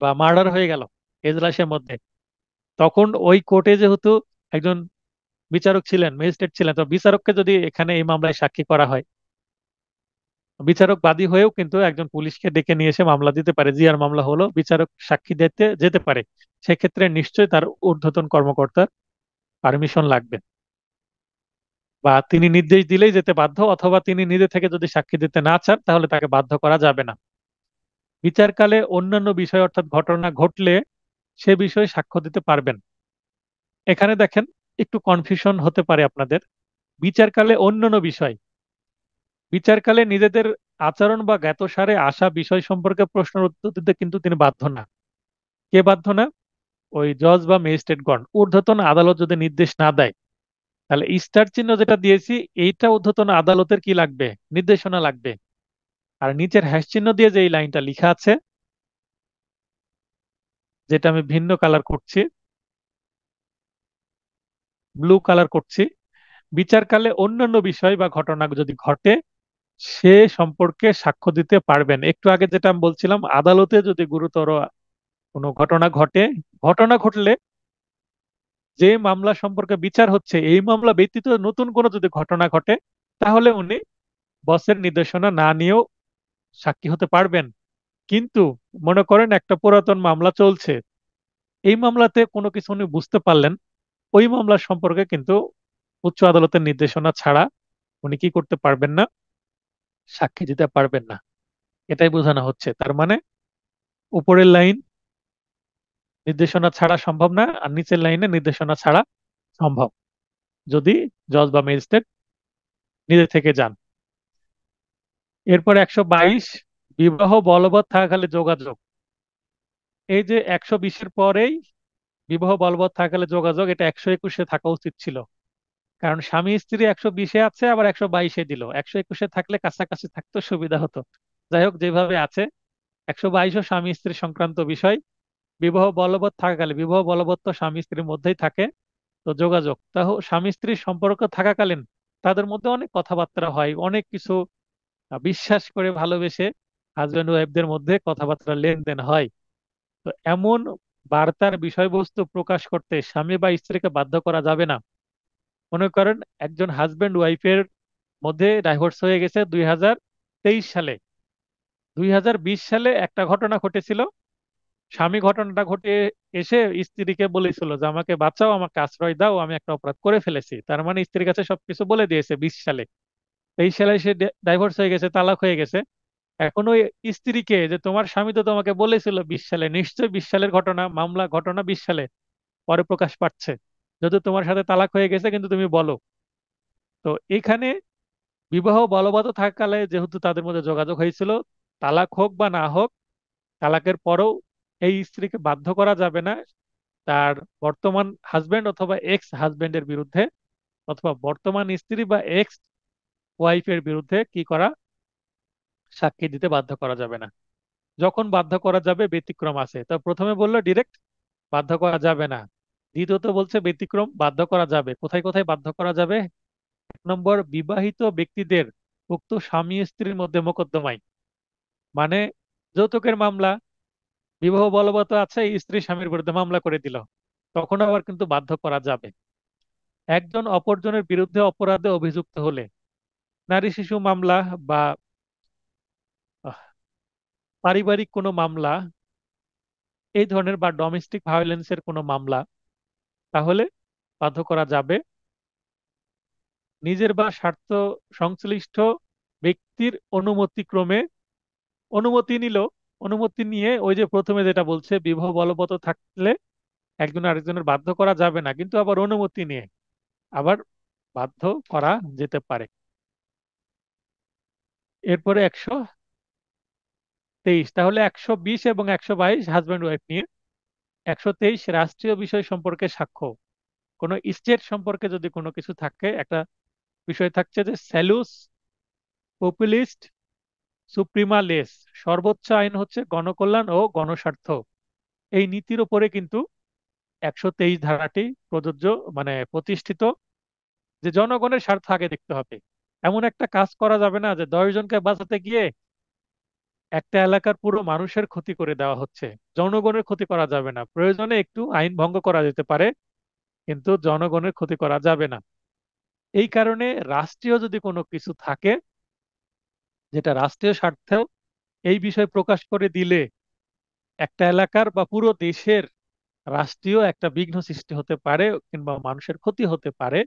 বা মার্ডার হয়ে গেল এজলাসের মধ্যে। তখন ওই কোর্টে যেহেতু একজন বিচারক ছিলেন, ম্যাজিস্ট্রেট ছিলেন, তো বিচারককে যদি এখানে এই মামলায় সাক্ষী করা হয়, বিচারক বাদী হয়েও কিন্তু একজন পুলিশকে ডেকে নিয়ে এসে মামলা দিতে পারে, জিআর মামলা হলো, বিচারক সাক্ষী দিতে যেতে পারে। সেক্ষেত্রে নিশ্চয়ই তার ঊর্ধ্বতন কর্মকর্তার পারমিশন লাগবে, বা তিনি নির্দেশ দিলেই যেতে বাধ্য, অথবা তিনি নিজে থেকে যদি সাক্ষী দিতে না চান তাহলে তাকে বাধ্য করা যাবে না। বিচারকালে অন্যান্য বিষয় অর্থাৎ ঘটনা ঘটলে সে বিষয়ে সাক্ষ্য দিতে পারবেন। এখানে দেখেন একটু কনফিউশন হতে পারে আপনাদের। বিচারকালে অন্যান্য বিষয়, বিচারকালে নিজেদের আচরণ বা জ্ঞাতসারে আসা বিষয় সম্পর্কে প্রশ্নের উত্তর দিতে কিন্তু তিনি বাধ্য না। কে বাধ্য না? ওই জজ বা ম্যাজিস্ট্রেটগণ। ঊর্ধ্বতন আদালত যদি নির্দেশ না দেয়, তাহলে স্টার চিহ্ন যেটা দিয়েছি এইটা ঊর্ধ্বতন আদালতের কি লাগবে, নির্দেশনা লাগবে। আর নিচের হ্যাশ চিহ্ন দিয়ে যে এই লাইনটা লেখা আছে, যেটা আমি ভিন্ন কালার করছি, ব্লু কালার করছি, বিচারকালে অন্যান্য বিষয় বা ঘটনা যদি ঘটে সে সম্পর্কে সাক্ষ্য দিতে পারবেন। একটু আগে যেটা আমি বলছিলাম, আদালতে যদি গুরুতর কোনো ঘটনা ঘটে, ঘটনা ঘটলে যে মামলা সম্পর্কে বিচার হচ্ছে এই মামলা ব্যতীত নতুন কোনো যদি ঘটনা ঘটে, তাহলে উনি বসের নির্দেশনা না নিয়েও সাক্ষী হতে পারবেন। কিন্তু মনে করেন একটা পুরাতন মামলা চলছে, এই মামলাতে কোনো কিছু উনি বুঝতে পারলেন, ওই মামলা সম্পর্কে কিন্তু উচ্চ আদালতের নির্দেশনা ছাড়া উনি কি করতে পারবেন না, সাক্ষী দিতে পারবেন না। এটাই বোঝানো হচ্ছে। তার মানে উপরের লাইন নির্দেশনা ছাড়া সম্ভব না, আর নিচের লাইনে নির্দেশনা ছাড়া সম্ভব, যদি জজ বা ম্যাজিস্ট্রেট নিজে থেকে যান। এরপর 122, বিবাহ বলবৎ থাকাকালে যোগাযোগ। এই যে 120-এর পরেই বিবাহ বলবৎ থাকাকালে যোগাযোগ, এটা 121-এ থাকা উচিত ছিল। কারণ স্বামী স্ত্রী 120-এ আছে, আবার 122-এ দিল, 121-এ থাকলে কাছাকাছি থাকতো, সুবিধা হতো। যাই হোক, যেভাবে আছে 122-ও স্বামী স্ত্রী সংক্রান্ত বিষয়। বিবাহ বলবৎ থাকাকালে, বিবাহ বলবৎ তো স্বামী স্ত্রীর মধ্যেই থাকে, তো যোগাযোগ তাহ স্বামী স্ত্রীর সম্পর্ক থাকাকালীন তাদের মধ্যে অনেক কথাবার্তা হয়, অনেক কিছু বিশ্বাস করে ভালোবেসে হাজব্যান্ড ওয়াইফদের মধ্যে কথাবার্তা লেনদেন হয়। তো এমন বার্তার বিষয়বস্তু প্রকাশ করতে স্বামী বা স্ত্রীকে বাধ্য করা যাবে না। মনে করেন একজন হাজব্যান্ড ওয়াইফের মধ্যে ডাইভোর্স হয়ে গেছে 2023 সালে, 2020 সালে একটা ঘটনা ঘটেছিল। স্বামী ঘটনাটা ঘটে এসে স্ত্রীকে বলেছিল যে আমাকে বাঁচাও, আমাকে আশ্রয় দাও, আমি একটা অপরাধ করে ফেলেছি। তার মানে স্ত্রীর কাছে সবকিছু বলে দিয়েছে 20 সালে। 23 সালে সে ডাইভোর্স হয়ে গেছে, তালাক হয়ে গেছে। এখন ওই স্ত্রীকে, যে তোমার স্বামী তো তোমাকে বলেছিল 20 সালে, নিশ্চয়ই 20 সালের ঘটনা, মামলা ঘটনা 20 সালে পরে প্রকাশ পাচ্ছে, যদি তোমার সাথে তালাক হয়ে গেছে কিন্তু তুমি বলো। তো এখানে বিবাহ বলবৎ থাকাকালে যেহেতু তাদের মধ্যে যোগাযোগ হয়েছিল, তালাক হোক বা না হোক, তালাকের পরেও এই স্ত্রীকে বাধ্য করা যাবে না তার বর্তমান হাজবেন্ড অথবা এক্স হাজবেন্ডের বিরুদ্ধে, অথবা বর্তমান স্ত্রী বা এক্স ওয়াইফের বিরুদ্ধে কি করা, সাক্ষী দিতে বাধ্য করা যাবে না। যখন বাধ্য করা যাবে ব্যতিক্রম আছে। তো প্রথমে বললো ডিরেক্ট বাধ্য করা যাবে না, দ্বিতীয়ত বলছে ব্যতিক্রম বাধ্য করা যাবে। কোথায় কোথায় বাধ্য করা যাবে? 1 নম্বর, বিবাহিত ব্যক্তিদের উক্ত স্বামী স্ত্রীর মধ্যে মোকদ্দমায়, মানে যৌতুকের মামলা, বিবাহ বলবৎ আছে, স্ত্রী স্বামীর বিরুদ্ধে মামলা করে দিল, তখন আবার কিন্তু বাধ্য করা যাবে। একজন অপরজনের বিরুদ্ধে অপরাধে অভিযুক্ত হলে, নারী শিশু মামলা বা আহ, পারিবারিক কোনো মামলা, এই ধরনের বা ডোমেস্টিক ভায়োলেন্সের কোনো মামলা, তাহলে বাধ্য করা যাবে। নিজের বা স্বার্থ সংশ্লিষ্ট ব্যক্তির অনুমতিক্রমে, অনুমতি নিল, অনুমতি নিয়ে, ওই যে প্রথমে যেটা বলছে বিবাহ বলবৎ থাকলে একজন আরেকজনের বাধ্য করা যাবে না, কিন্তু আবার অনুমতি নিয়ে আবার বাধ্য করা যেতে পারে। এরপরে 123, তাহলে 120 এবং 122 হাজব্যান্ড ওয়াইফ নিয়ে। 123 রাষ্ট্রীয় বিষয় সম্পর্কে সাক্ষ্য। কোনো স্টেট সম্পর্কে যদি কোনো কিছু থাকে, একটা বিষয় থাকছে যে স্যালুস পপুলিস্ট সুপ্রিমা লেস, সর্বোচ্চ আইন হচ্ছে গণকল্যাণ ও গণস্বার্থ। এই নীতির উপরে কিন্তু 123 ধারাটি প্রযোজ্য, মানে প্রতিষ্ঠিত, যে জনগণের স্বার্থ আগে দেখতে হবে। এমন একটা কাজ করা যাবে না যে 10 জনকে বাঁচাতে গিয়ে একটা এলাকার পুরো মানুষের ক্ষতি করে দেওয়া হচ্ছে। জনগণের ক্ষতি করা যাবে না, প্রয়োজনে একটু আইন ভঙ্গ করা যেতে পারে, কিন্তু জনগণের ক্ষতি করা যাবে না। এই কারণে রাষ্ট্রীয় যদি কোনো কিছু থাকে যেটা রাষ্ট্রীয় স্বার্থেও, এই বিষয় প্রকাশ করে দিলে একটা এলাকার বা পুরো দেশের রাষ্ট্রীয় একটা বিঘ্ন সৃষ্টি হতে পারে, কিংবা মানুষের ক্ষতি হতে পারে।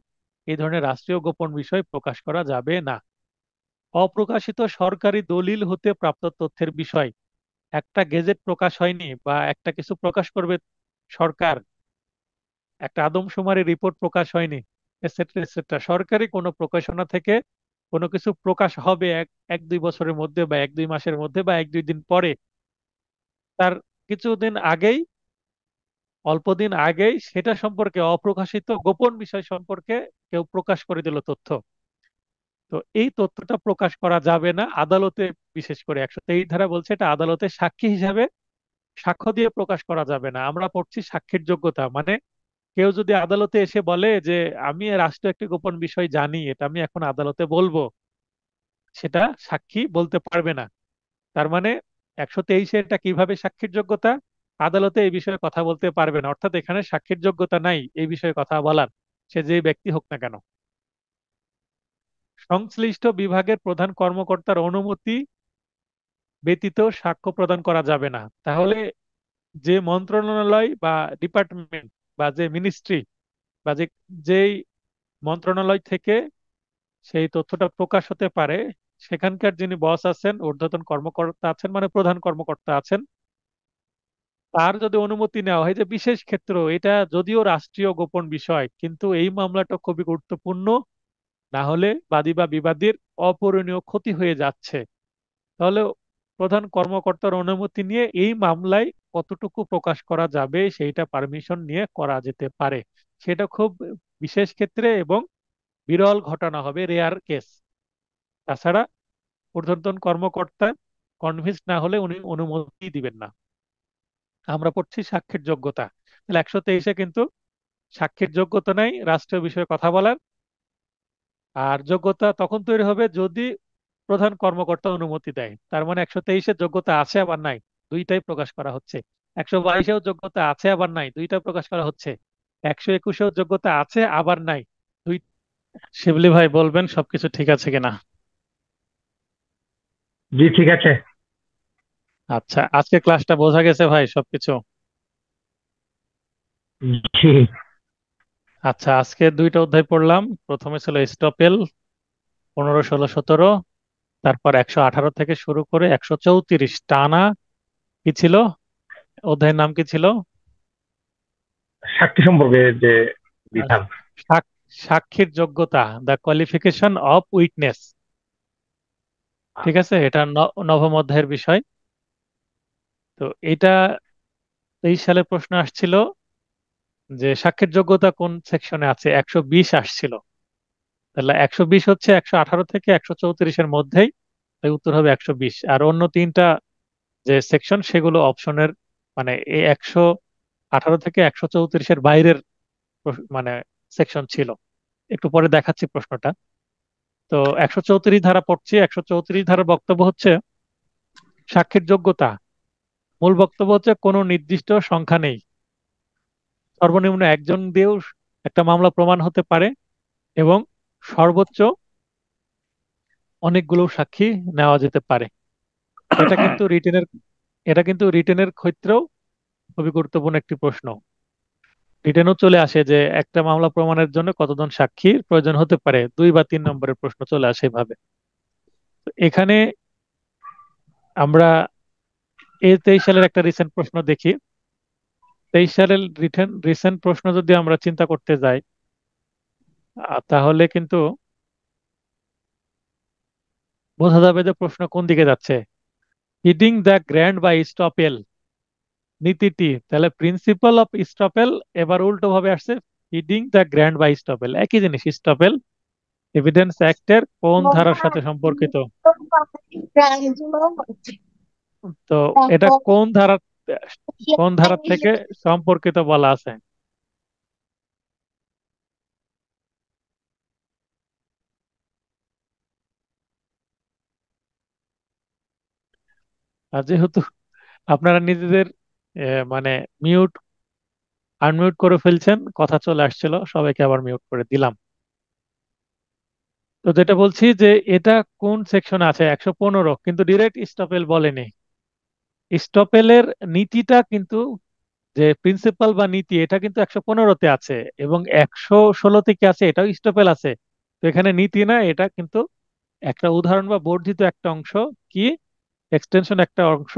এই ধরনের রাষ্ট্রীয় গোপন বিষয় প্রকাশ করা যাবে না। অপ্রকাশিত সরকারি দলিল হতে প্রাপ্ত তথ্যের বিষয়, একটা গেজেট প্রকাশ হয়নি বা একটা কিছু প্রকাশ করবে সরকার, একটা আদমশুমারি রিপোর্ট প্রকাশ হয়নি, এটসেট্রা এটসেট্রা, সরকারি কোনো প্রকাশনা থেকে কোনো কিছু প্রকাশ হবে এক এক দুই বছরের মধ্যে বা এক দুই মাসের মধ্যে বা এক দুই দিন পরে, তার কিছুদিন আগেই, অল্প দিন আগেই সেটা সম্পর্কে অপ্রকাশিত গোপন বিষয় সম্পর্কে কেউ প্রকাশ করে দিল তথ্য, তো এই তথ্যটা প্রকাশ করা যাবে না আদালতে। বিশেষ করে 123 ধারা বলছে এটা আদালতে সাক্ষী হিসাবে সাক্ষ্য দিয়ে প্রকাশ করা যাবে না। আমরা পড়ছি সাক্ষীর যোগ্যতা, মানে কেউ যদি আদালতে এসে বলে যে আমি রাষ্ট্র একটি গোপন বিষয় জানি, এটা আমি এখন আদালতে বলবো, সেটা সাক্ষী বলতে পারবে না। তার মানে 123-এ এটা কিভাবে সাক্ষীর যোগ্যতা? আদালতে এই বিষয়ে কথা বলতে পারবে না, অর্থাৎ এখানে সাক্ষীর যোগ্যতা নাই এই বিষয়ে কথা বলার, সে যে ব্যক্তি হোক না কেন। সংশ্লিষ্ট বিভাগের প্রধান কর্মকর্তার অনুমতি ব্যতীত সাক্ষ্য প্রদান করা যাবে না। তাহলে যে মন্ত্রণালয় বা ডিপার্টমেন্ট বা যে মিনিস্ট্রি বা যেই মন্ত্রণালয় থেকে সেই তথ্যটা প্রকাশ হতে পারে, সেখানকার যিনি বস আছেন, ঊর্ধ্বতন কর্মকর্তা আছেন, মানে প্রধান কর্মকর্তা আছেন, তার যদি অনুমতি নেওয়া হয়, যে বিশেষ ক্ষেত্র, এটা যদিও রাষ্ট্রীয় গোপন বিষয় কিন্তু এই মামলাটা খুবই গুরুত্বপূর্ণ, না হলে বাদী বা বিবাদীর অপূরণীয় ক্ষতি হয়ে যাচ্ছে, তাহলে প্রধান কর্মকর্তার অনুমতি নিয়ে এই মামলায় কতটুকু প্রকাশ করা যাবে সেইটা পারমিশন নিয়ে করা যেতে পারে। সেটা খুব বিশেষ ক্ষেত্রে এবং বিরল ঘটনা হবে, রেয়ার কেস। তাছাড়া ঊর্ধ্বতন কর্মকর্তা কনভিন্স না হলে উনি অনুমতি দিবেন না। আমরা পড়ছি সাক্ষীর যোগ্যতা। তাহলে 123-এ কিন্তু সাক্ষীর যোগ্যতা নাই রাষ্ট্রীয় বিষয়ে কথা বলার। আর যোগ্যতা তখন তৈরি হবে যদি প্রধান কর্মকর্তা অনুমতি দেয়। তার মানে 123-এর যোগ্যতা আছে আবার নাই, দুইটাই প্রকাশ করা হচ্ছে। 122-এও যোগ্যতা আছে আবার নাই, দুইটা প্রকাশ করা হচ্ছে। 121-এও যোগ্যতা আছে আবার নাই, দুই। শিবলি ভাই বলবেন সবকিছু ঠিক আছে কিনা? জি, ঠিক আছে। আচ্ছা, আজকে ক্লাসটা বোঝা গেছে ভাই সবকিছু? জি। আচ্ছা, আজকে দুইটা অধ্যায় পড়লাম। প্রথমে ছিল স্টপেল, 15, 16, 17। তারপর 118 থেকে শুরু করে 134 টানা কি ছিল? অধ্যায়ের নাম কি ছিল? সাক্ষী সম্পর্কে যে আহ, বিধান। সাক্ষীর যোগ্যতা, দ্য কোয়ালিফিকেশন অফ উইটনেস। ঠিক আছে, এটা নবম অধ্যায়ের বিষয়। তো এটা 23 সালে প্রশ্ন আসছিল যে সাক্ষীর যোগ্যতা কোন সেকশনে আছে, 120 আসছিল। তাহলে 120 হচ্ছে 118 থেকে 134-এর মধ্যেই, তাই উত্তর হবে 120। আর অন্য তিনটা যে সেকশন সেগুলো অপশনের, মানে এই 118 থেকে 134-এর বাইরের মানে সেকশন ছিল। একটু পরে দেখাচ্ছি প্রশ্নটা। তো 134 ধারা পড়ছি। 134 ধারার বক্তব্য হচ্ছে সাক্ষীর যোগ্যতা, মূল বক্তব্য হচ্ছে কোনো নির্দিষ্ট সংখ্যা নেই, সর্বনিম্ন একজন দিয়েও একটা মামলা প্রমাণ হতে পারে, এবং সর্বোচ্চ অনেকগুলো সাক্ষী নেওয়া যেতে পারে। এটা কিন্তু রিটেনের এটা কিন্তু রিটেনের ক্ষেত্রেও খুবই গুরুত্বপূর্ণ একটি প্রশ্ন। রিটেনও চলে আসে যে একটা মামলা প্রমাণের জন্য কতজন সাক্ষীর প্রয়োজন হতে পারে, 2 বা 3 নম্বরের প্রশ্ন চলে আসে এভাবে। তো এখানে আমরা 23 সালের একটা রিসেন্ট প্রশ্ন দেখি। 23 সালের রিসেন্ট প্রশ্ন যদি আমরা চিন্তা করতে যাই, তাহলে কিন্তু বোঝা যাবে যে প্রশ্ন কোন দিকে যাচ্ছে। হিডিং দ্য গ্র্যান্ড বা স্টপেল নীতিটি, তাহলে প্রিন্সিপাল অফ স্টপেল এবার উল্টো ভাবে আসছে, হিডিং দ্য গ্র্যান্ড বা স্টপেল একই জিনিস। স্টপেল এভিডেন্স অ্যাক্টের কোন ধারার সাথে সম্পর্কিত? তো এটা কোন ধারা থেকে সম্পর্কিত বলা আছে? আর যেহেতু আপনারা নিজেদের মানে মিউট আনমিউট করে ফেলছেন, কথা চলে আসছিল, সবাইকে আবার মিউট করে দিলাম। তো যেটা বলছি যে এটা কোন সেকশন আছে, 115, কিন্তু ডিরেক্ট স্টপেল বলেনি। স্টপেলের নীতিটা কিন্তু, যে প্রিন্সিপাল বা নীতি, এটা কিন্তু 115-তে আছে, এবং 116-তে কি আছে, এটাও স্টপেল আছে। তো এখানে নীতি না, এটা কিন্তু একটা উদাহরণ বা বর্ধিত একটা অংশ, কি এক্সটেনশন একটা অংশ,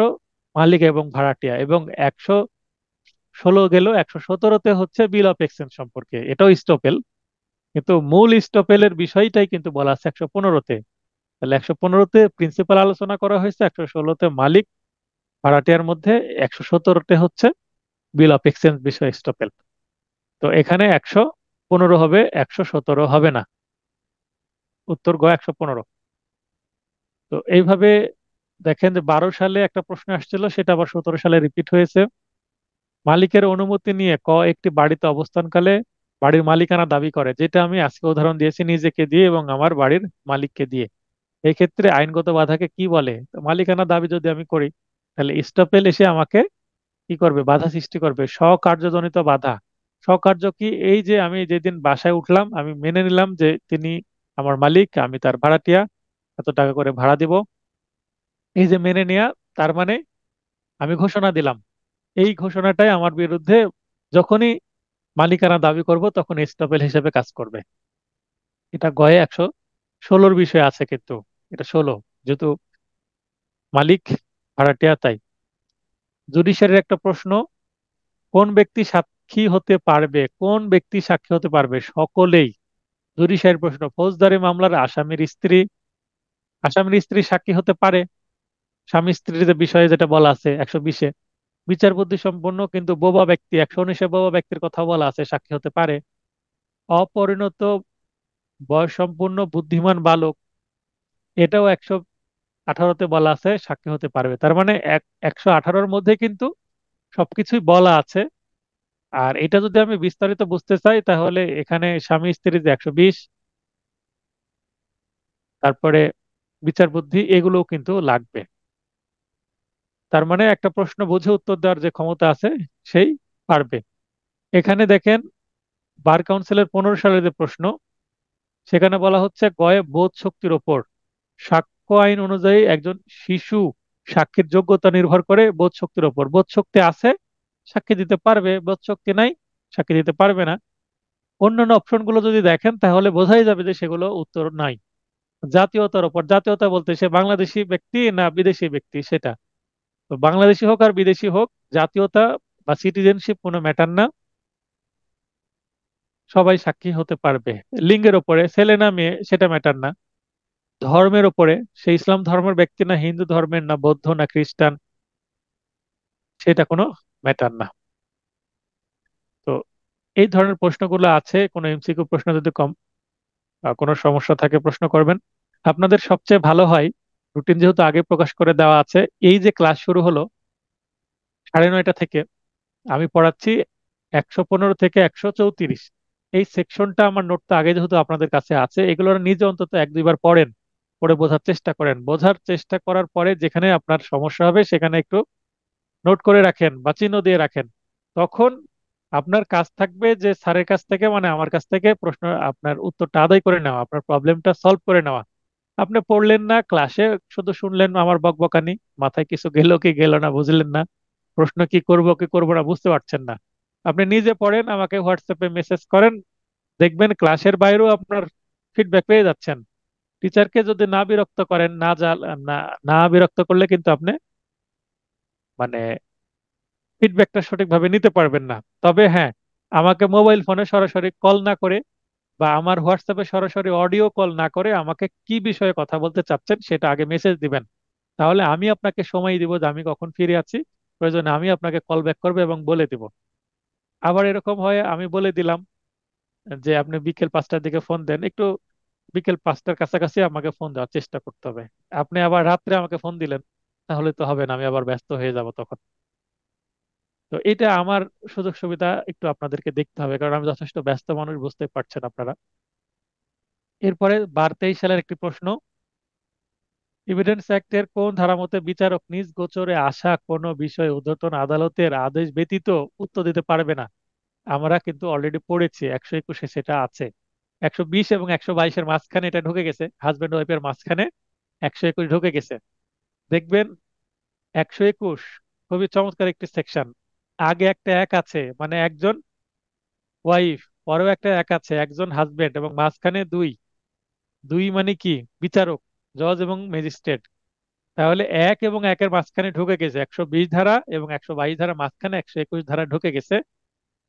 মালিক এবং ভাড়াটিয়া। এবং 116 গেল, 117-তে হচ্ছে বিল অফ এক্সচেঞ্জ সম্পর্কে, এটাও স্টপেল। কিন্তু মূল স্টপেলের বিষয়টাই কিন্তু বলা আছে 115-তে। তাহলে 115-তে প্রিন্সিপাল আলোচনা করা হয়েছে, 116-তে মালিক ভাড়াটিয়ার মধ্যে, 117-তে হচ্ছে বিল অফ এক্সচেঞ্জ বিষয় স্টপেল। তো এখানে 115 হবে, 117 হবে না। উত্তর গ 115। তো এইভাবে দেখেন যে 12 সালে একটা প্রশ্ন আসছিল, সেটা আবার 17 সালে রিপিট হয়েছে। মালিকের অনুমতি নিয়ে একটি বাড়িতে অবস্থানকালে বাড়ির মালিকানা দাবি করে, যেটা আমি আজকে উদাহরণ দিয়েছি নিজেকে দিয়ে এবং আমার বাড়ির মালিককে দিয়ে। এই ক্ষেত্রে আইনগত বাধাকে কি বলে? তো মালিকানা দাবি যদি আমি করি, তাহলে স্টপেল এসে আমাকে কি করবে? বাধা সৃষ্টি করবে, স্বকার্যজনিত বাধা। স্বকার্য কি? এই যে আমি যেদিন বাসায় উঠলাম, আমি মেনে নিলাম যে তিনি আমার মালিক, আমি তার ভাড়াটিয়া, এত টাকা করে ভাড়া দিব। এই যে মেনে নেয়া, তার মানে আমি ঘোষণা দিলাম। এই ঘোষণাটাই আমার বিরুদ্ধে যখনই মালিকানা দাবি করব তখন স্টপেল হিসেবে কাজ করবে। এটা গয়ে 116 বিষয় আছে কিন্তু। এটা 16, যেহেতু মালিক ভাড়াটিয়া তাই। জুডিশিয়ারির একটা প্রশ্ন, কোন ব্যক্তি সাক্ষী হতে পারবে? কোন ব্যক্তি সাক্ষী হতে পারবে? সকলেই। জুডিশিয়ারির প্রশ্ন, ফৌজদারি মামলার আসামির স্ত্রী সাক্ষী হতে পারে। স্বামী স্ত্রীর যে বিষয়ে যেটা বলা আছে 120-এ। বিচার বুদ্ধি সম্পন্ন কিন্তু বোবা ব্যক্তি, 119-এ বোবা ব্যক্তির কথা বলা আছে, সাক্ষী হতে পারে। অপরিণত বয়ঃসম্পন্ন বুদ্ধিমান বালক, এটাও 118-তে বলা আছে, সাক্ষী হতে পারবে। তার মানে 118-র মধ্যে কিন্তু সবকিছুই বলা আছে। আর এটা যদি আমি বিস্তারিত বুঝতে চাই, তাহলে এখানে স্বামী স্ত্রী যে 120, তারপরে বিচার বুদ্ধি, এগুলোও কিন্তু লাগবে। তার মানে একটা প্রশ্ন বুঝে উত্তর দেওয়ার যে ক্ষমতা আছে, সেই পারবে। এখানে দেখেন, বার কাউন্সিলের 15 সালের যে প্রশ্ন, সেখানে বলা হচ্ছে গয়ে বোধ শক্তির ওপর। সাক্ষ্য আইন অনুযায়ী একজন শিশু সাক্ষীর যোগ্যতা নির্ভর করে বোধ শক্তির ওপর। বোধ শক্তি আছে, সাক্ষী দিতে পারবে; বোধ শক্তি নাই, সাক্ষী দিতে পারবে না। অন্যান্য অপশন গুলো যদি দেখেন, তাহলে বোঝাই যাবে যে সেগুলো উত্তর নাই। জাতীয়তার উপর, জাতীয়তা বলতে সে বাংলাদেশি ব্যক্তি না বিদেশি ব্যক্তি সেটা। তো বাংলাদেশি হোক আর বিদেশি হোক, জাতীয়তা বা সিটিজেনশিপ কোনো ম্যাটার না, সবাই সাক্ষী হতে পারবে। লিঙ্গের ওপরে, ছেলে না মেয়ে সেটা ম্যাটার না। ধর্মের ওপরে, সে ইসলাম ধর্মের ব্যক্তি না হিন্দু ধর্মের না বৌদ্ধ না খ্রিস্টান, সেটা কোনো ম্যাটার না। তো এই ধরনের প্রশ্নগুলো আছে। কোনো এমসিকিউ প্রশ্ন যদি কোনো সমস্যা থাকে প্রশ্ন করবেন। আপনাদের সবচেয়ে ভালো হয়, রুটিন যেহেতু আগে প্রকাশ করে দেওয়া আছে, এই যে ক্লাস শুরু হলো 9:30 থেকে, আমি পড়াচ্ছি 115 থেকে 134, এই সেকশনটা আমার নোটটা আগে যেহেতু আপনাদের কাছে আছে, এগুলো নিজে অন্তত 1-2 বার পড়েন, পড়ে বোঝার চেষ্টা করেন। বোঝার চেষ্টা করার পরে যেখানে আপনার সমস্যা হবে সেখানে একটু নোট করে রাখেন বা চিহ্ন দিয়ে রাখেন। তখন আপনার কাজ থাকবে যে স্যারের কাছ থেকে, মানে আমার কাছ থেকে প্রশ্ন, আপনার উত্তরটা আদায় করে নেওয়া, আপনার প্রবলেমটা সলভ করে নেওয়া। আপনি পড়লেন না ক্লাসে, শুধু শুনলেন আমার বকবকানি, মাথায় কিছু গেল কি গেল না বুঝলেন না, প্রশ্ন কি করব কি করব না বুঝতে পারছেন না, আপনি নিজে পড়েন, আমাকে হোয়াটসঅ্যাপে মেসেজ করেন, দেখবেন ক্লাসের বাইরেও আপনার ফিডব্যাক পেয়ে যাচ্ছেন। টিচারকে যদি না বিরক্ত করেন, না না বিরক্ত করলে কিন্তু আপনি মানে ফিডব্যাকটা সঠিকভাবে নিতে পারবেন না। তবে হ্যাঁ, আমাকে মোবাইল ফোনে সরাসরি কল না করে বা আমার হোয়াটসঅ্যাপে সরাসরি অডিও কল না করে আমাকে কি বিষয়ে কথা বলতে চাচ্ছেন সেটা আগে মেসেজ দিবেন। তাহলে আমি আপনাকে সময় দিব যে আমি কখন ফিরে আছি, প্রয়োজনে আমি আপনাকে কল ব্যাক করবো এবং বলে দিব। আবার এরকম হয় আমি বলে দিলাম যে আপনি বিকেল 5টার দিকে ফোন দেন, একটু বিকেল 5টার কাছাকাছি আমাকে ফোন দেওয়ার চেষ্টা করতে হবে। আপনি আবার রাত্রে আমাকে ফোন দিলেন, তাহলে তো হবে না, আমি আবার ব্যস্ত হয়ে যাব তখন। তো এটা আমার সুযোগ সুবিধা একটু আপনাদেরকে দেখতে হবে, কারণ আমি যথেষ্ট ব্যস্ত মানুষ, বুঝতে পারছেন আপনারা। এরপরে 12-23 সালের একটি প্রশ্ন, এভিডেন্স অ্যাক্টের কোন ধারা মতে বিচারক নিজ গোচরে আসা কোনো বিষয়ে ঊর্ধ্বতন আদালতের আদেশ ব্যতীত উত্তর দিতে পারবে না? আমরা কিন্তু অলরেডি পড়েছি, 121-এ সেটা আছে। 120 এবং 122-এর মাঝখানে এটা ঢুকে গেছে, হাজব্যান্ড ওয়াইফের মাঝখানে 121 ঢুকে গেছে। দেখবেন 121 খুবই চমৎকার একটি সেকশন। আগে একটা এক আছে, মানে একজন ওয়াইফ, পরেও একটা এক আছে, একজন হাজবেন্ড, এবং মাঝখানে দুই। দুই মানে কি? বিচারক, জজ এবং ম্যাজিস্ট্রেট। তাহলে এক এবং একের মাঝখানে ঢুকে গেছে 120 ধারা, এবং 122 ধারা মাঝখানে 121 ধারা ঢুকে গেছে।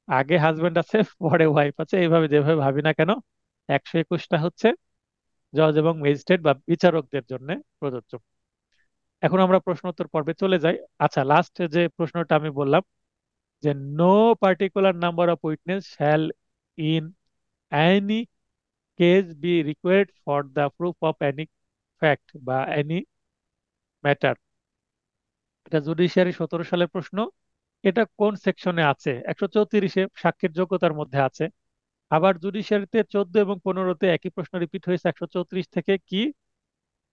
আগে হাজবেন্ড আছে, পরে ওয়াইফ আছে, এইভাবে যেভাবে ভাবি না কেন, 121টা হচ্ছে জজ এবং ম্যাজিস্ট্রেট বা বিচারকদের জন্য প্রযোজ্য। এখন আমরা প্রশ্নোত্তর পর্বে চলে যাই। আচ্ছা, লাস্ট যে প্রশ্নটা আমি বললাম যে no particular number of witness shall in any case be required for the proof of any fact বা এনি ম্যাটার। এটা জুডিশিয়ারি 17 সালের প্রশ্ন। এটা কোন সেকশনে আছে? 134-এ সাক্ষীর যোগ্যতার মধ্যে আছে। আবার জুডিশিয়ারিতে 14 এবং 15-তে একই প্রশ্ন রিপিট হয়েছে 134 থেকে, কি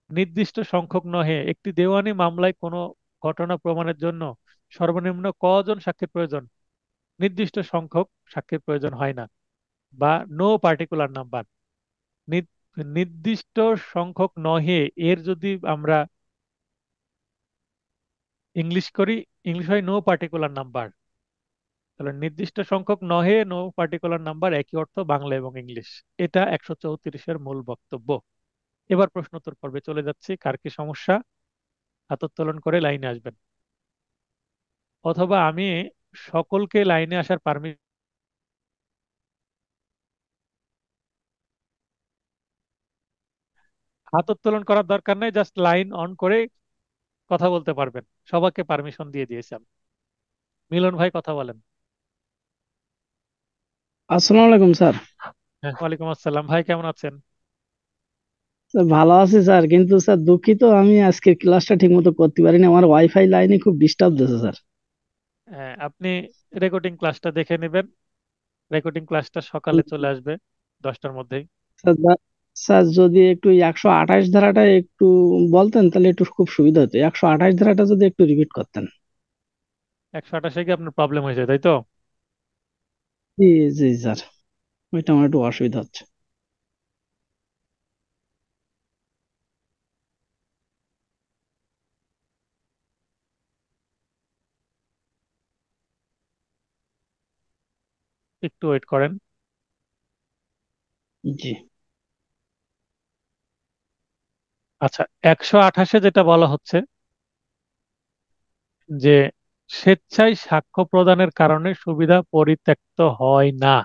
নির্দিষ্ট সংখ্যক নহে একটি দেওয়ানি মামলায় কোনো ঘটনা প্রমাণের জন্য সর্বনিম্ন কজন সাক্ষীর প্রয়োজন? নির্দিষ্ট সংখ্যক সাক্ষীর প্রয়োজন হয় না, বা নো পার্টিকুলার নাম্বার। নির্দিষ্ট সংখ্যক নহে এর যদি আমরা ইংলিশ করি, ইংলিশ হয় নো পার্টিকুলার নাম্বার। তাহলে নির্দিষ্ট সংখ্যক নহে নো পার্টিকুলার নাম্বার একই অর্থ বাংলা এবং ইংলিশ। এটা 134-এর মূল বক্তব্য। এবার প্রশ্নোত্তর পর্বে চলে যাচ্ছি। কার কি সমস্যা হাত উত্তোলন করে লাইনে আসবেন, অথবা আমি সকলকে লাইনে আসার পারমিশন। হাত উত্তোলন করার দরকার নাই, জাস্ট লাইন অন করে কথা বলতে পারবেন। সবাইকে পারমিশন দিয়ে দিয়েছি আমি। মিলন ভাই কথা বলেন। আসসালামু আলাইকুম স্যার। হ্যাঁ, ওয়ালাইকুম আসসালাম। ভাই কেমন আছেন? স্যার ভালো আছি স্যার, কিন্তু স্যার দুঃখিত আমি আজকে ক্লাসটা ঠিক মতো করতে পারিনি, আমার ওয়াইফাই লাইনে খুব ডিস্টার্ব দিচ্ছে স্যার। আপনি রেকর্ডিং ক্লাসটা দেখে নেবেন। রেকর্ডিং ক্লাসটা সকালে চলে আসবে 10টার মধ্যেই। স্যার স্যার যদি একটু 128 ধারাটা একটু বলতেন তাহলে একটু খুব সুবিধা হতো, 128 ধারাটা যদি একটু রিপিট করতেন। 128-এ কি আপনার প্রবলেম হয়েছে, তাই তো? জি জি স্যার, ওইটা আমার একটু অসুবিধা হচ্ছে। একটু ওয়েট করেন। জি আচ্ছা, 128-এ যেটা বলা হচ্ছে যে স্বেচ্ছায় সাক্ষ্য প্রদানের কারণে সুবিধা পরিত্যক্ত হয় না।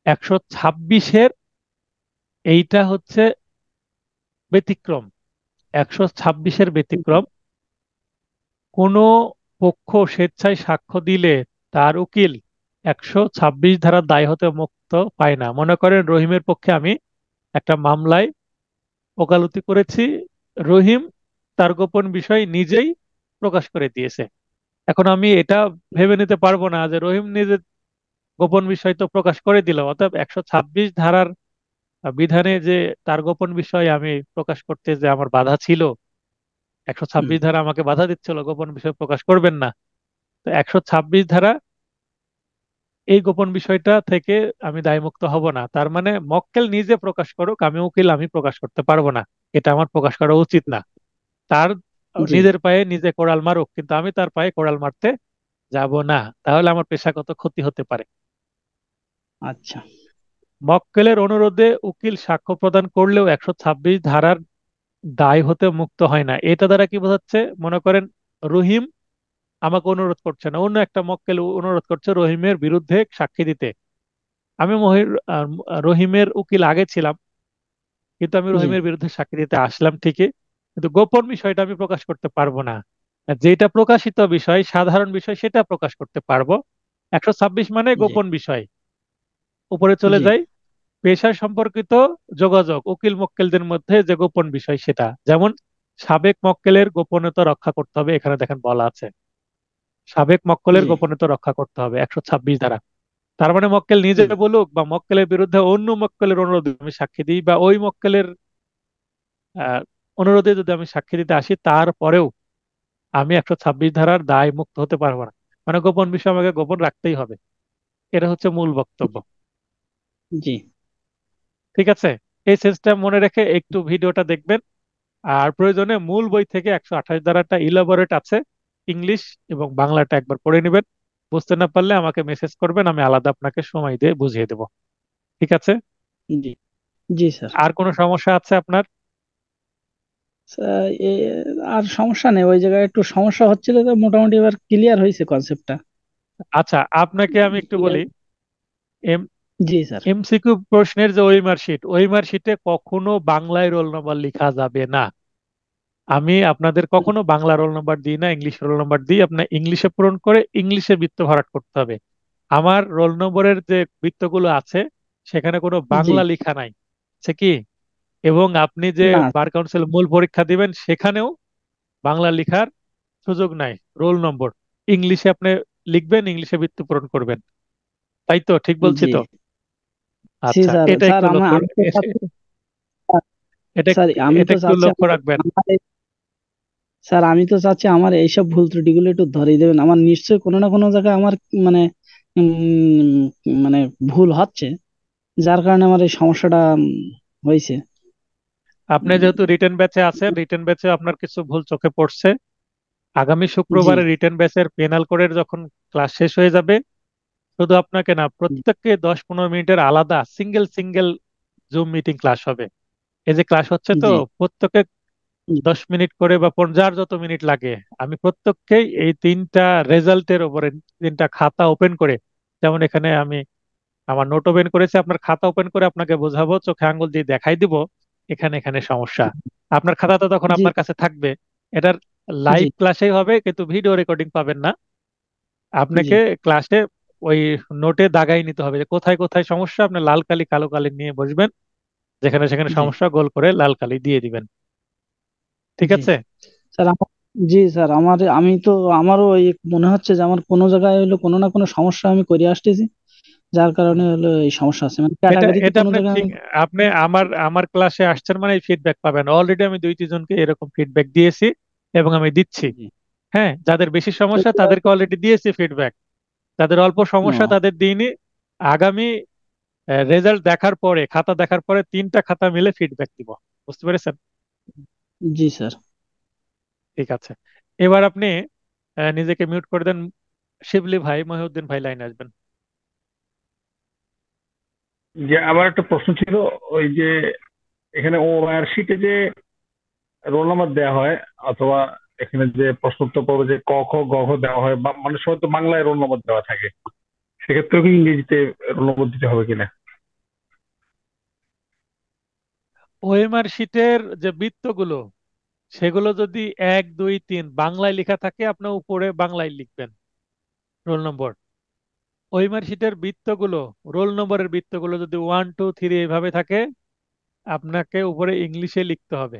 126-এর এইটা হচ্ছে ব্যতিক্রম। 126-এর ব্যতিক্রম। কোনো পক্ষ স্বেচ্ছায় সাক্ষ্য দিলে তার উকিল 126 ধারার দায় হতে মুক্ত পায় না। মনে করেন রহিমের পক্ষে আমি একটা মামলায় ওকালতি করেছি। রহিম তার গোপন বিষয় নিজেই প্রকাশ করে দিয়েছে। এখন আমি এটা ভেবে নিতে পারবো না যে রহিম নিজে গোপন বিষয় তো প্রকাশ করে দিল, অতএব 126 ধারার বিধানে যে তার গোপন বিষয় আমি প্রকাশ করতে যে আমার বাধা ছিল, একশো হুম, ছাব্বিশ ধারা আমাকে বাধা দিচ্ছিল গোপন বিষয় প্রকাশ করবেন না। তো 126 ধারা এই গোপন বিষয়টা থেকে আমি দায়মুক্ত হব না। তার মানে মক্কেল নিজে প্রকাশ করুক, আমি উকিল আমি প্রকাশ করতে পারবো না। এটা আমার প্রকাশ করা উচিত না। তার জি নিজের পায়ে নিজে কোড়াল মারুক, কিন্তু আমি তার পায়ে কোড়াল মারতে যাব না। তাহলে আমার পেশাগত ক্ষতি হতে পারে। আচ্ছা। মক্কেলের অনুরোধে উকিল সাক্ষ্য প্রদান করলেও 126 ধারার দায় হতে মুক্ত হয় না। এটা দ্বারা কি বোঝাচ্ছে? মনে করেন রহিম আমাকে অনুরোধ করছে না, অন্য একটা মক্কেল অনুরোধ করছে রহিমের বিরুদ্ধে সাক্ষী দিতে। আমি রহিমের উকিল আগে ছিলাম, কিন্তু আমি জি রহিমের বিরুদ্ধে সাক্ষী দিতে আসলাম ঠিকই, কিন্তু গোপন বিষয়টা আমি প্রকাশ করতে পারবো না। আর যেটা প্রকাশিত বিষয় সাধারণ বিষয় সেটা প্রকাশ করতে পারবো। 126 মানে জি গোপন বিষয়। উপরে চলে জি যাই। পেশা সম্পর্কিত যোগাযোগ উকিল মক্কেলদের মধ্যে যে গোপন বিষয়, সেটা যেমন সাবেক মক্কেলের গোপনীয়তা রক্ষা করতে হবে। এখানে দেখেন বলা আছে সাবেক মক্কেলের জি গোপনীয়তা রক্ষা করতে হবে 126 ধারা। তার মানে মক্কেল নিজে হুম, বলুক বা মক্কেলের বিরুদ্ধে অন্য মক্কেলের অনুরোধে আমি সাক্ষী দিই, বা ওই মক্কেলের আহ, অনুরোধে যদি আমি সাক্ষী দিতে আসি, তারপরেও আমি 126 ধারার দায় মুক্ত হতে পারবো না। মানে গোপন বিষয় আমাকে গোপন রাখতেই হবে। এটা হচ্ছে মূল বক্তব্য। জি ঠিক আছে? এই সেন্সটা মনে রেখে একটু ভিডিওটা দেখবেন। আর প্রয়োজনে মূল বই থেকে 128 ধারাটা ইলাবোরেট আছে, ইংলিশ এবং বাংলাটা একবার পড়ে নেবেন। বুঝতে না পারলে আমাকে মেসেজ করবেন, আমি আলাদা আপনাকে সময় দিয়ে বুঝিয়ে দেব। ঠিক আছে? জি জি স্যার। আর কোনো সমস্যা আছে আপনার? স্যার, আর সমস্যা নেই, ওই জায়গায় একটু সমস্যা হচ্ছিল, তো মোটামুটি এবার ক্লিয়ার হয়েছে কনসেপ্টটা। আচ্ছা, আপনাকে আমি একটু ক্লিয়ার। বলি। M G sir. এমসিকিউ প্রশ্নের যে ওই মার্কশিটে কখনো বাংলায় রোল নাম্বার লেখা যাবে না। আমি আপনাদের কখনো বাংলা রোল নাম্বার দিই না, ইংলিশ রোল নাম্বার দিই। আপনার ইংলিশে পূরণ করে ইংলিশে বৃত্ত ভরাট করতে হবে। আমার রোল নম্বরের যে বৃত্তগুলো আছে সেখানে কোনো জি বাংলা লেখা নাই। আছে কি? এবং আপনি যে না। বার কাউন্সিল মূল পরীক্ষা দিবেন সেখানেও বাংলা লেখার সুযোগ নাই। রোল নম্বর ইংলিশে আপনি লিখবেন, ইংলিশে বৃত্তি পূরণ করবেন। তাই তো, ঠিক বলছি জি তো? জি আচ্ছা, স্যার। এটা স্যার একটু লক্ষ্য আমি তো চাচ্ছি, এটা স্যার আমি এটা তো একটু চাচ্ছি লক্ষ্য রাখবেন। স্যার আমি তো চাচ্ছি আমার এইসব ভুল ত্রুটিগুলো একটু ধরিয়ে দেবেন। আমার নিশ্চয়ই কোনো না কোনো জায়গায় আমার মানে উম, মানে ভুল হচ্ছে, যার কারণে আমার এই সমস্যাটা হয়েছে। আপনি উম, যেহেতু রিটেন ব্যাচে আছেন, রিটেন ব্যাচে আপনার কিছু ভুল চোখে পড়ছে। আগামী জি শুক্রবারে রিটেন ব্যাচের পেনাল কোডের যখন ক্লাস শেষ হয়ে যাবে, শুধু আপনাকে না, প্রত্যেককে 10-15 মিনিটের আলাদা single single zoom meeting class হবে। এই যে ক্লাস হচ্ছে তো, জি প্রত্যেকে 10 মিনিট করে বা যার যত মিনিট লাগে, আমি প্রত্যেককেই এই তিনটা রেজাল্টের উপরে তিনটা খাতা ওপেন করে, যেমন এখানে আমি আমার নোট ওপেন করেছি, আপনার খাতা ওপেন করে আপনাকে বোঝাবো, চোখে আঙ্গুল দিয়ে দেখাই দিব এখানে এখানে সমস্যা। আপনার খাতা তো তখন জি আপনার কাছে থাকবে। এটার জি লাইভ ক্লাসেই হবে, কিন্তু ভিডিও রেকর্ডিং পাবেন না। জি আপনাকে ক্লাসে ওই নোটে দাগাই নিতে হবে যে কোথায় কোথায় সমস্যা। আপনি লাল কালি কালো কালি নিয়ে বসবেন, যেখানে সেখানে জি সমস্যা গোল করে লাল কালি দিয়ে দিবেন। ঠিক জি আছে? স্যার জি স্যার। আমি তো আমারও এই মনে হচ্ছে যে আমার কোনো জায়গায় হলো কোনো না কোনো সমস্যা আমি করে আসতেছি, যার কারণে হলো এই সমস্যা আছে, মানে এটা ক্যাটাগরিতে এটা কোনো আপনি জায়গায় ঠিক, আমি। আপনি আমার আমার ক্লাসে আসছেন মানে ফিডব্যাক পাবেন। অলরেডি আমি 2-3 জনকে এরকম ফিডব্যাক দিয়েছি এবং আমি দিচ্ছি। জি হ্যাঁ, যাদের বেশি তো সমস্যা তাদেরকে অলরেডি দিয়েছি ফিডব্যাক, যাদের অল্প সমস্যা ও, তাদের দিইনি। আগামী রেজাল্ট দেখার পরে, খাতা দেখার পরে 3টা খাতা মিলে ফিডব্যাক দিব। বুঝতে পেরেছেন? জি স্যার। ঠিক আছে। এবার আপনি নিজেকে মিউট করে দেন। শিবলি ভাই, মহিউদ্দিন ভাই লাইনে আসবেন। যে আমার একটা প্রশ্ন ছিল, ওই যে এখানে ওআর শিটে যে রোল নাম্বার দেওয়া হয়, অথবা এখানে যে প্রশ্নোত্তর পর্বে যে ক খ গ ঘ দেওয়া হয়, বা মানুষ হয়তো বাংলায় রোল নম্বর দেওয়া থাকে, সেক্ষেত্রেও কি ইংরেজিতে রোল নম্বর দিতে হবে কিনা? ওএমআর শিটের যে বৃত্তগুলো, সেগুলো যদি 1, 2, 3 বাংলায় লেখা থাকে, আপনার উপরে বাংলায় লিখবেন রোল নম্বর। ওএমআর শিটের বৃত্তগুলো, রোল নম্বরের বৃত্তগুলো যদি 1, 2, 3 এইভাবে থাকে, আপনাকে উপরে ইংলিশে লিখতে হবে।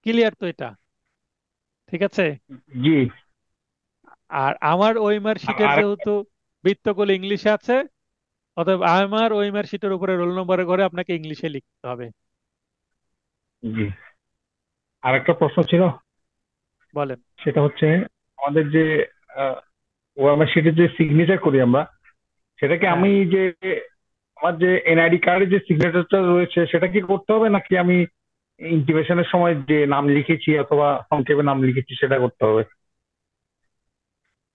ক্লিয়ার তো এটা? ঠিক আছে। জি। আর আমার ওএমআর আর শিটের আর যেহেতু বৃত্তগুলো ইংলিশে আছে, অতএব আমার ওএমআর শিটের উপরে রোল নম্বরের ঘরে আপনাকে ইংলিশে লিখতে হবে। জি, আর একটা প্রশ্ন ছিল। বলেন। সেটা হচ্ছে, আমাদের যে ওএমআর শিটে যে সিগনেচার করি আমরা, সেটাকে হ্যাঁ, আমি যে আমার যে এনআইডি কার্ডে যে সিগনেচারটা রয়েছে সেটা কি করতে হবে, নাকি আমি ইন্টিমেশনের সময় যে নাম লিখেছি অথবা সংক্ষেপে নাম লিখেছি সেটা করতে হবে?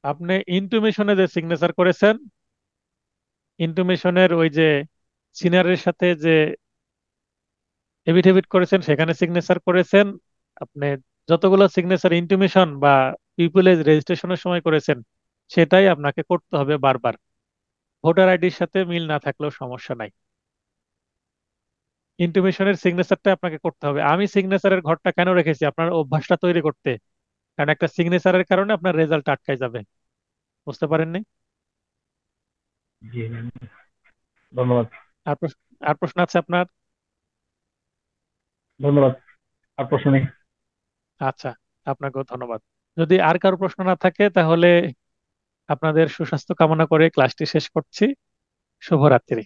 আপনি ইন্টিমেশনে যে সিগনেচার করেছেন, ইন্টিমেশনের ওই যে সিনিয়রের সাথে যে এফিডেভিট করেছেন সেখানে সিগনেচার করেছেন, আপনি যতগুলো সিগনেচার ইন্টিমেশন বা পিপুলের রেজিস্ট্রেশনের সময় করেছেন, সেটাই আপনাকে করতে হবে বারবার। ভোটার আইডির সাথে মিল না থাকলেও সমস্যা নাই, ইন্টিমেশনের সিগনেচারটা আপনাকে করতে হবে। আমি সিগনেচারের ঘরটা কেন রেখেছি, আপনার অভ্যাসটা তৈরি করতে। কারণ একটা সিগনেচারের কারণে আপনার রেজাল্ট আটকায় যাবে। বুঝতে পারেননি? জি, ধন্যবাদ। আর আর প্রশ্ন আছে আপনার? ধন্যবাদ। আর প্রশ্ন নেই। আচ্ছা, আপনাকেও ধন্যবাদ। যদি আর কারো প্রশ্ন না থাকে তাহলে আপনাদের সুস্বাস্থ্য কামনা করে ক্লাসটি শেষ করছি। শুভরাত্রি।